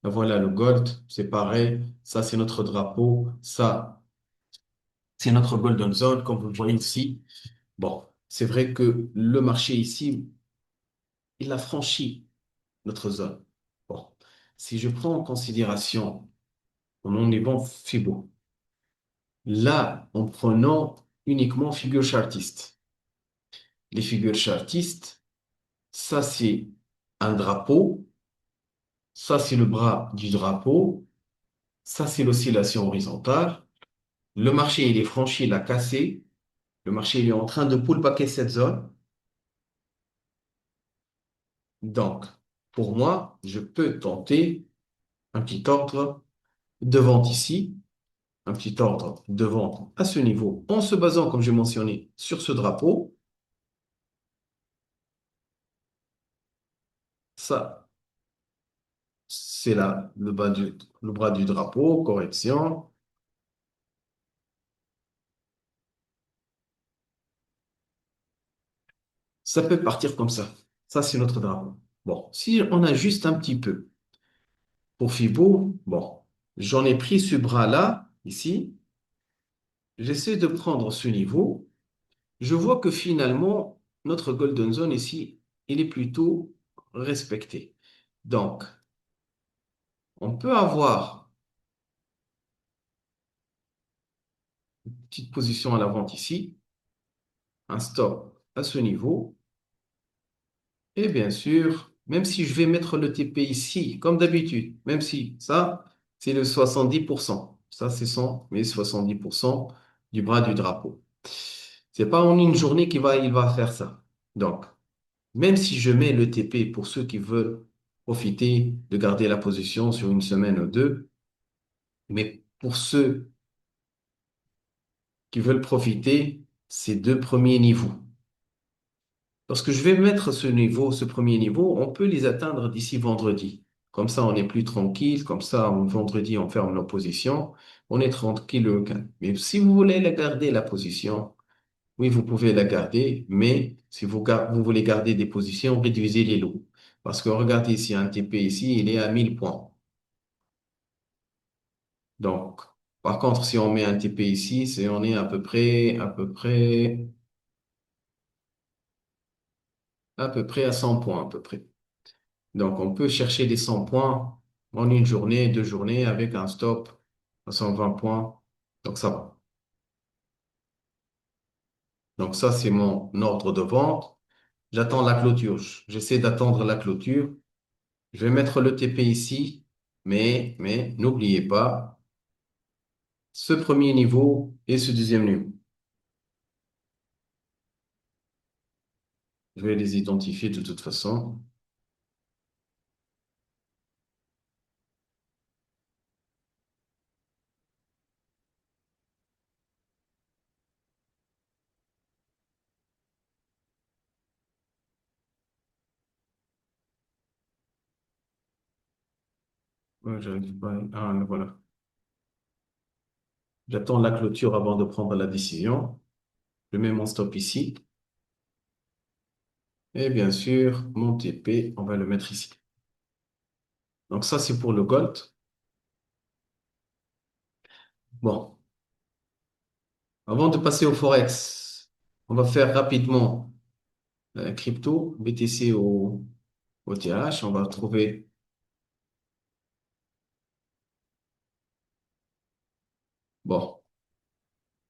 Voilà le gold, c'est pareil. Ça, c'est notre drapeau. Ça, c'est notre golden zone, comme vous le voyez ici. Bon, c'est vrai que le marché ici, il a franchi notre zone. Bon, si je prends en considération mon niveau Fibo, là, en prenant uniquement figure chartiste. Les figures chartistes, ça, c'est un drapeau. Ça, c'est le bras du drapeau. Ça, c'est l'oscillation horizontale. Le marché, il est franchi, il a cassé. Le marché, il est en train de pullbacker cette zone. Donc, pour moi, je peux tenter un petit ordre de vente ici, un petit ordre de vente à ce niveau, en se basant, comme j'ai mentionné, sur ce drapeau. Ça, c'est là le bras du drapeau, correction. Ça peut partir comme ça. Ça, c'est notre drapeau. Bon, si on a juste un petit peu pour Fibo, bon, j'en ai pris ce bras-là, ici. J'essaie de prendre ce niveau. Je vois que finalement, notre golden zone ici, il est plutôt respecté. Donc, on peut avoir une petite position à la vente ici, un stop à ce niveau. Et bien sûr, même si je vais mettre le TP ici, comme d'habitude, même si ça, c'est le 70%. Ça, ce sont mes 70% du bras du drapeau. C'est pas en une journée il va faire ça. Donc, même si je mets le TP pour ceux qui veulent profiter de garder la position sur une semaine ou deux, mais pour ceux qui veulent profiter, ces deux premiers niveaux. Lorsque je vais mettre ce niveau, ce premier niveau, on peut les atteindre d'ici vendredi. Comme ça, on est plus tranquille. Comme ça, vendredi, on ferme nos positions. On est tranquille le week-end. Mais si vous voulez la garder, la position, oui, vous pouvez la garder. Mais si vous voulez garder des positions, réduisez les lots. Parce que regardez ici, un TP ici, il est à 1000 points. Donc, par contre, si on met un TP ici, on est à peu près à 100 points, à peu près. Donc, on peut chercher les 100 points en une journée, 2 journées avec un stop à 120 points. Donc, ça va. Donc, ça, c'est mon ordre de vente. J'attends la clôture. J'essaie d'attendre la clôture. Je vais mettre le TP ici, mais n'oubliez pas ce premier niveau et ce deuxième niveau. Je vais les identifier de toute façon. Ouais, j'arrive pas. Ah, voilà. J'attends la clôture avant de prendre la décision. Je mets mon stop ici. Et bien sûr, mon TP, on va le mettre ici. Donc ça, c'est pour le gold. Bon, Avant de passer au Forex, on va faire rapidement crypto, BTC au TH. On va trouver, bon,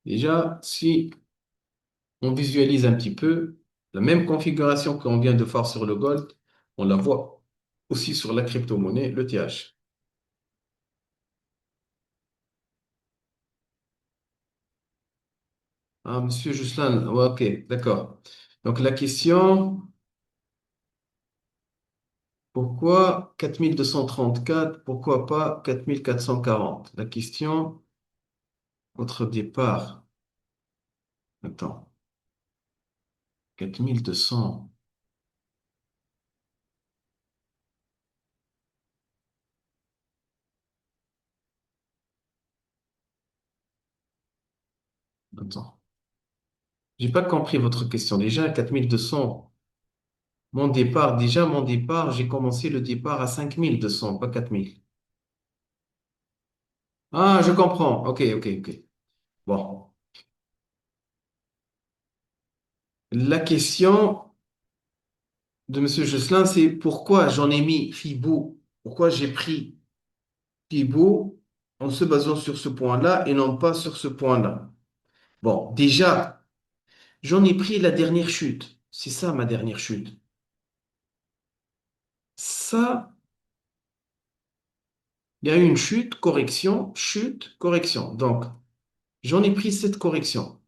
déjà, si on visualise un petit peu, la même configuration qu'on vient de faire sur le gold, on la voit aussi sur la crypto-monnaie, le TH. Ah, Monsieur Jouslan, ouais, ok, d'accord. Donc la question, pourquoi 4234, pourquoi pas 4440? La question, votre départ, attends, 4200, attends, j'ai pas compris votre question. Déjà, 4200, mon départ, j'ai commencé le départ à 5200, pas 4000. Ah, je comprends. Ok, ok, ok. Bon. La question de Monsieur Jocelyn, c'est pourquoi j'en ai mis Fibo, pourquoi j'ai pris Fibo en se basant sur ce point-là et non pas sur ce point-là. Bon, déjà, j'en ai pris la dernière chute. C'est ça ma dernière chute. Ça, il y a eu une chute, correction. Donc, j'en ai pris cette correction.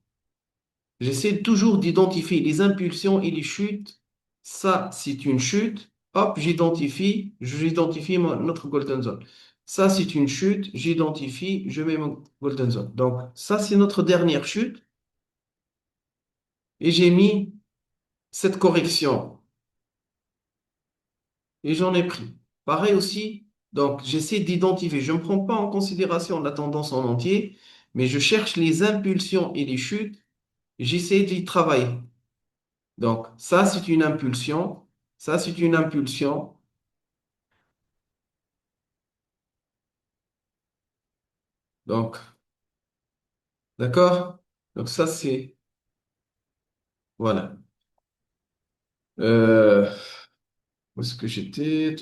J'essaie toujours d'identifier les impulsions et les chutes. Ça, c'est une chute. Hop, j'identifie notre golden zone. Ça, c'est une chute. J'identifie, je mets mon golden zone. Donc, ça, c'est notre dernière chute. Et j'ai mis cette correction. Et j'en ai pris. Pareil aussi. Donc, j'essaie d'identifier. Je ne prends pas en considération la tendance en entier, mais je cherche les impulsions et les chutes. J'essaie d'y travailler. Donc, ça, c'est une impulsion. Ça, c'est une impulsion. Donc, d'accord? Donc, ça, c'est... Voilà. Euh, Où est-ce que j'étais?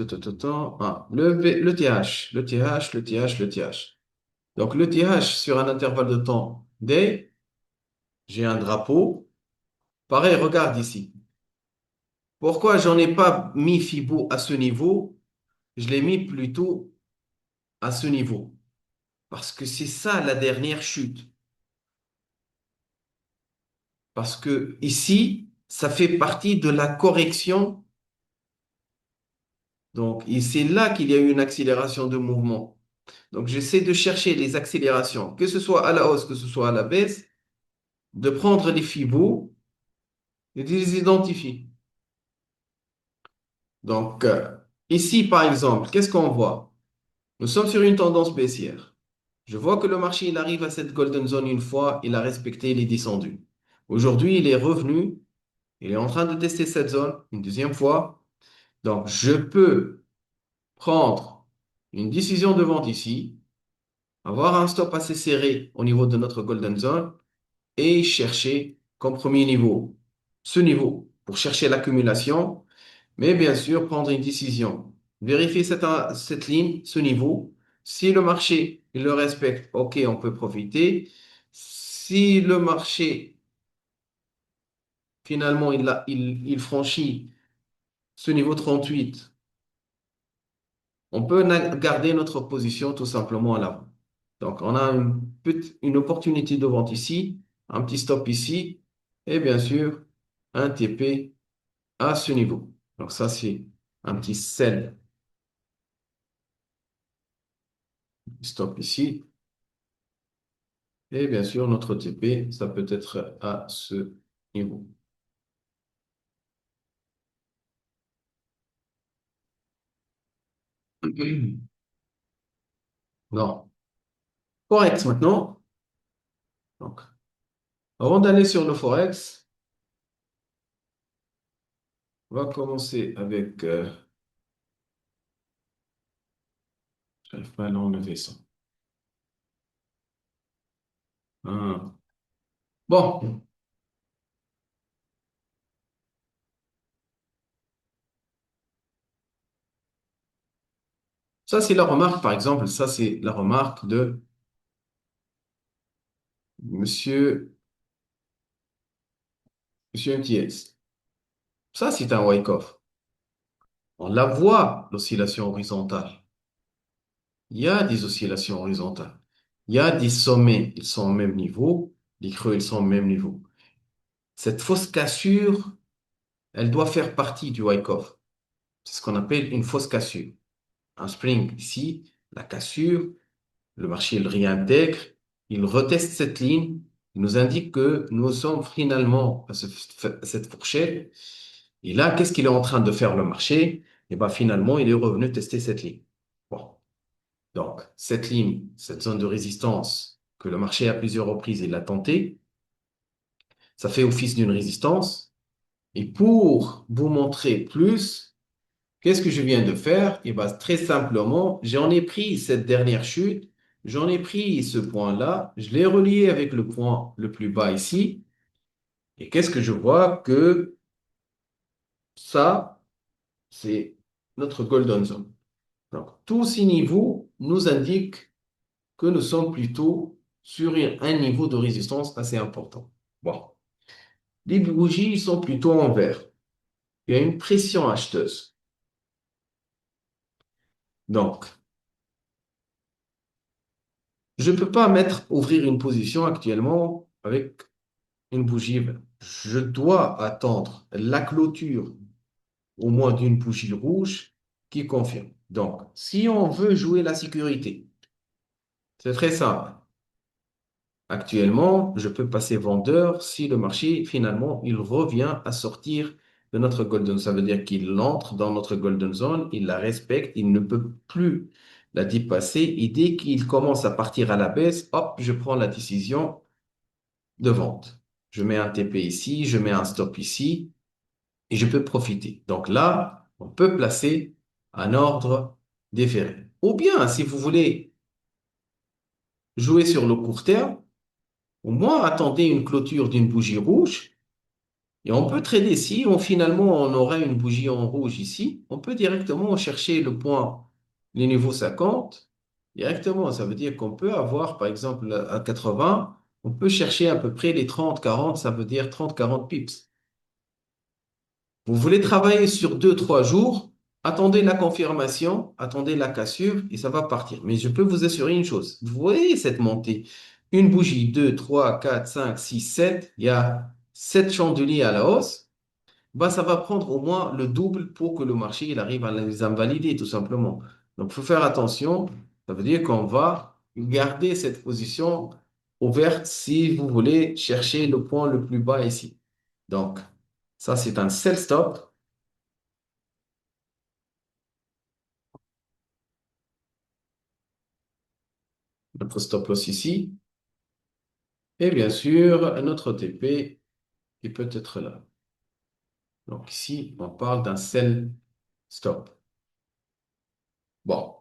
Ah, le TH. Le TH, le TH, le TH. Donc, le TH, sur un intervalle de temps D, j'ai un drapeau. Pareil, regarde ici. Pourquoi j'en ai pas mis Fibo à ce niveau? Je l'ai mis plutôt à ce niveau. Parce que c'est ça la dernière chute. Parce que ici, ça fait partie de la correction. Donc, et c'est là qu'il y a eu une accélération de mouvement. Donc, j'essaie de chercher les accélérations, que ce soit à la hausse, que ce soit à la baisse, de prendre les fibos et de les identifier. Donc, ici, par exemple, qu'est-ce qu'on voit? Nous sommes sur une tendance baissière. Je vois que le marché, il arrive à cette golden zone une fois, il a respecté, il est descendu. Aujourd'hui, il est revenu, il est en train de tester cette zone une deuxième fois. Donc, je peux prendre une décision de vente ici, avoir un stop assez serré au niveau de notre golden zone et chercher comme premier niveau ce niveau pour chercher l'accumulation, mais bien sûr prendre une décision. Vérifier cette ligne, ce niveau. Si le marché il le respecte, OK, on peut profiter. Si le marché finalement il franchit ce niveau 38, on peut garder notre position tout simplement à l'avant. Donc, on a une opportunité de vente ici, un petit stop ici, et bien sûr, un TP à ce niveau. Donc, ça, c'est un petit sell stop ici. Et bien sûr, notre TP, ça peut être à ce niveau. Non. Forex maintenant. Donc, avant d'aller sur le Forex, on va commencer avec... j'arrive pas à l'enlever ça. Ah. Bon, ça c'est la remarque, par exemple, ça c'est la remarque de Monsieur, Monsieur MTS. Ça c'est un Wyckoff. On la voit, l'oscillation horizontale. Il y a des oscillations horizontales. Il y a des sommets, ils sont au même niveau, les creux, ils sont au même niveau. Cette fausse cassure, elle doit faire partie du Wyckoff. C'est ce qu'on appelle une fausse cassure. Un spring ici, la cassure, le marché le réintègre, il reteste cette ligne, il nous indique que nous sommes finalement à cette fourchette. Et là, qu'est-ce qu'il est en train de faire le marché? Et bien finalement, il est revenu tester cette ligne. Bon. Donc, cette ligne, cette zone de résistance que le marché à plusieurs reprises il a tenté, ça fait office d'une résistance. Et pour vous montrer plus, qu'est-ce que je viens de faire? Eh bien, très simplement, j'en ai pris cette dernière chute, j'en ai pris ce point-là, je l'ai relié avec le point le plus bas ici. Et qu'est-ce que je vois? Que ça, c'est notre golden zone. Donc, tous ces niveaux nous indiquent que nous sommes plutôt sur un niveau de résistance assez important. Bon, les bougies sont plutôt en vert. Il y a une pression acheteuse. Donc, je ne peux pas ouvrir une position actuellement avec une bougie verte. Je dois attendre la clôture au moins d'une bougie rouge qui confirme. Donc, si on veut jouer la sécurité, c'est très simple. Actuellement, je peux passer vendeur si le marché, finalement, il revient à sortir de notre golden zone. Ça veut dire qu'il entre dans notre golden zone, il la respecte, il ne peut plus la dépasser. Et dès qu'il commence à partir à la baisse, hop, je prends la décision de vente. Je mets un TP ici, je mets un stop ici et je peux profiter. Donc là, on peut placer un ordre déféré. Ou bien, si vous voulez jouer sur le court terme, au moins attendez une clôture d'une bougie rouge et on peut trader. Si finalement on aurait une bougie en rouge ici, on peut directement chercher le point, les niveaux 50 directement. Ça veut dire qu'on peut avoir, par exemple, à 80, on peut chercher à peu près les 30, 40, ça veut dire 30, 40 pips. Vous voulez travailler sur 2, 3 jours, attendez la confirmation, attendez la cassure et ça va partir. Mais je peux vous assurer une chose. Vous voyez cette montée. Une bougie, 2, 3, 4, 5, 6, 7. Il y a 7 chandeliers à la hausse. Bah, ça va prendre au moins le double pour que le marché il arrive à les invalider, tout simplement. Donc, il faut faire attention. Ça veut dire qu'on va garder cette position ouverte si vous voulez chercher le point le plus bas ici. Donc, ça, c'est un sell stop. Notre stop loss ici. Et bien sûr, notre TP qui peut être là. Donc ici, on parle d'un sell stop. Bon.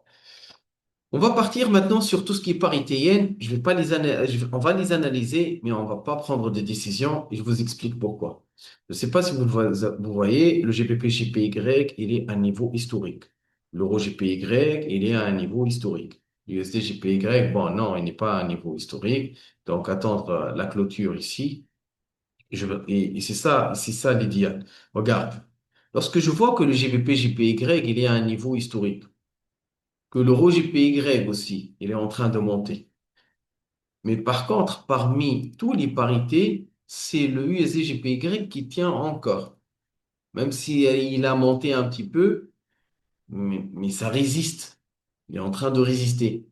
On va partir maintenant sur tout ce qui est parité yen. Je vais pas on va les analyser, mais on va pas prendre de décision et je vous explique pourquoi. Je ne sais pas si vous voyez, le GBP/JPY, il est à un niveau historique. L'euro GPY, il est à un niveau historique. L'USD GPY, bon, non, il n'est pas à un niveau historique. Donc, attendre la clôture ici. Et c'est ça l'idéal. Regarde, lorsque je vois que le GBP/JPY, il est à un niveau historique, que l'euro JPY aussi, il est en train de monter. Mais par contre, parmi tous les parités, c'est le USD JPY qui tient encore. Même si il a monté un petit peu, mais ça résiste. Il est en train de résister.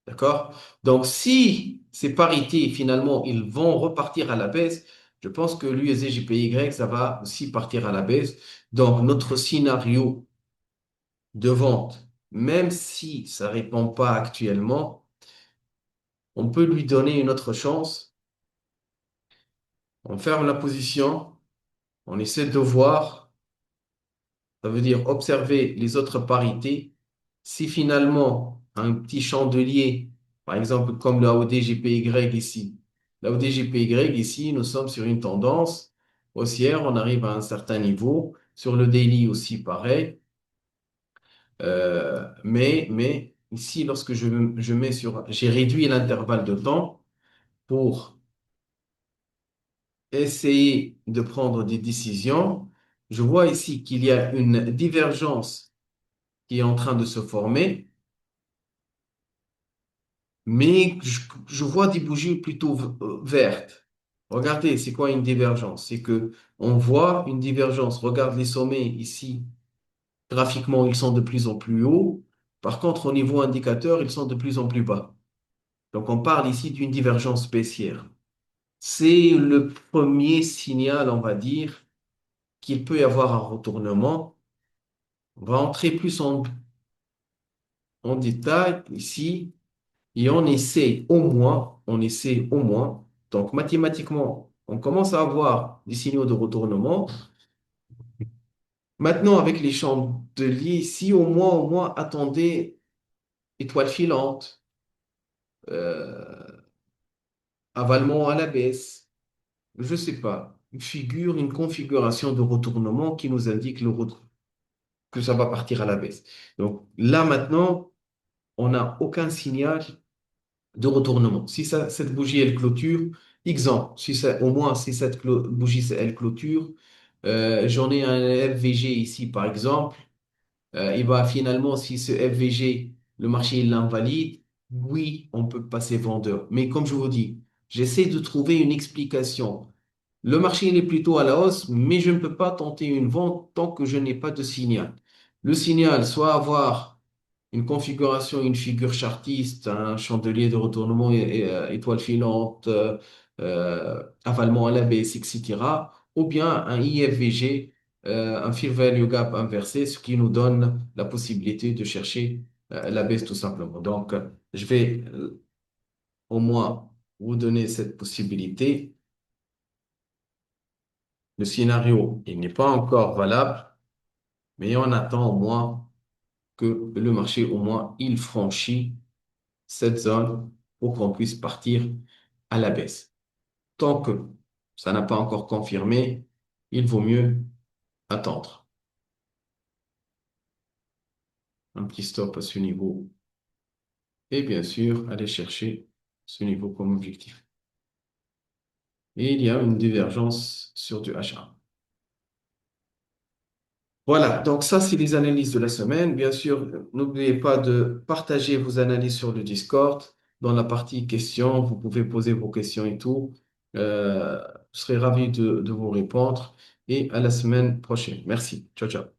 D'accord? Donc, si ces parités, finalement, ils vont repartir à la baisse, je pense que l'USD JPY, ça va aussi partir à la baisse. Donc, notre scénario de vente, même si ça ne répond pas actuellement, on peut lui donner une autre chance. On ferme la position, on essaie de voir, ça veut dire observer les autres parités. Si finalement un petit chandelier, par exemple comme le AOD GPY ici, La ODGPY, ici, nous sommes sur une tendance haussière, on arrive à un certain niveau. Sur le daily aussi, pareil. Mais ici, lorsque je mets sur, j'ai réduit l'intervalle de temps pour essayer de prendre des décisions. Je vois ici qu'il y a une divergence qui est en train de se former, mais je vois des bougies plutôt vertes. Regardez, c'est quoi une divergence? C'est que on voit une divergence. Regarde les sommets ici. Graphiquement, ils sont de plus en plus hauts. Par contre, au niveau indicateur, ils sont de plus en plus bas. Donc, on parle ici d'une divergence baissière. C'est le premier signal, on va dire, qu'il peut y avoir un retournement. On va entrer plus en détail ici et on essaie au moins. Donc, mathématiquement, on commence à avoir des signaux de retournement. Maintenant, avec les chandeliers ici, au moins, attendez étoile filante, euh, avalement à la baisse. Je ne sais pas. Une configuration de retournement qui nous indique que ça va partir à la baisse. Donc là, maintenant, on n'a aucun signal de retournement. Si cette bougie, elle clôture, exemple, au moins si cette bougie, elle clôture, j'en ai un FVG ici, par exemple, et bah, finalement, si ce FVG, le marché, il l'invalide, oui, on peut passer vendeur. Mais comme je vous dis, j'essaie de trouver une explication. Le marché, il est plutôt à la hausse, mais je ne peux pas tenter une vente tant que je n'ai pas de signal. Le signal, soit avoir une configuration, une figure chartiste, un chandelier de retournement étoile filante, avalement à la baisse, etc. Ou bien un IFVG, un Fair Value Gap inversé, ce qui nous donne la possibilité de chercher la baisse tout simplement. Donc, je vais au moins vous donner cette possibilité. Le scénario, il n'est pas encore valable, mais on attend au moins que le marché, au moins, il franchit cette zone pour qu'on puisse partir à la baisse. Tant que ça n'a pas encore confirmé, il vaut mieux attendre. Un petit stop à ce niveau et bien sûr aller chercher ce niveau comme objectif. Et il y a une divergence sur du H1. Voilà, donc ça, c'est les analyses de la semaine. Bien sûr, n'oubliez pas de partager vos analyses sur le Discord. Dans la partie questions, vous pouvez poser vos questions et tout. Je serai ravi de vous répondre et à la semaine prochaine. Merci. Ciao, ciao.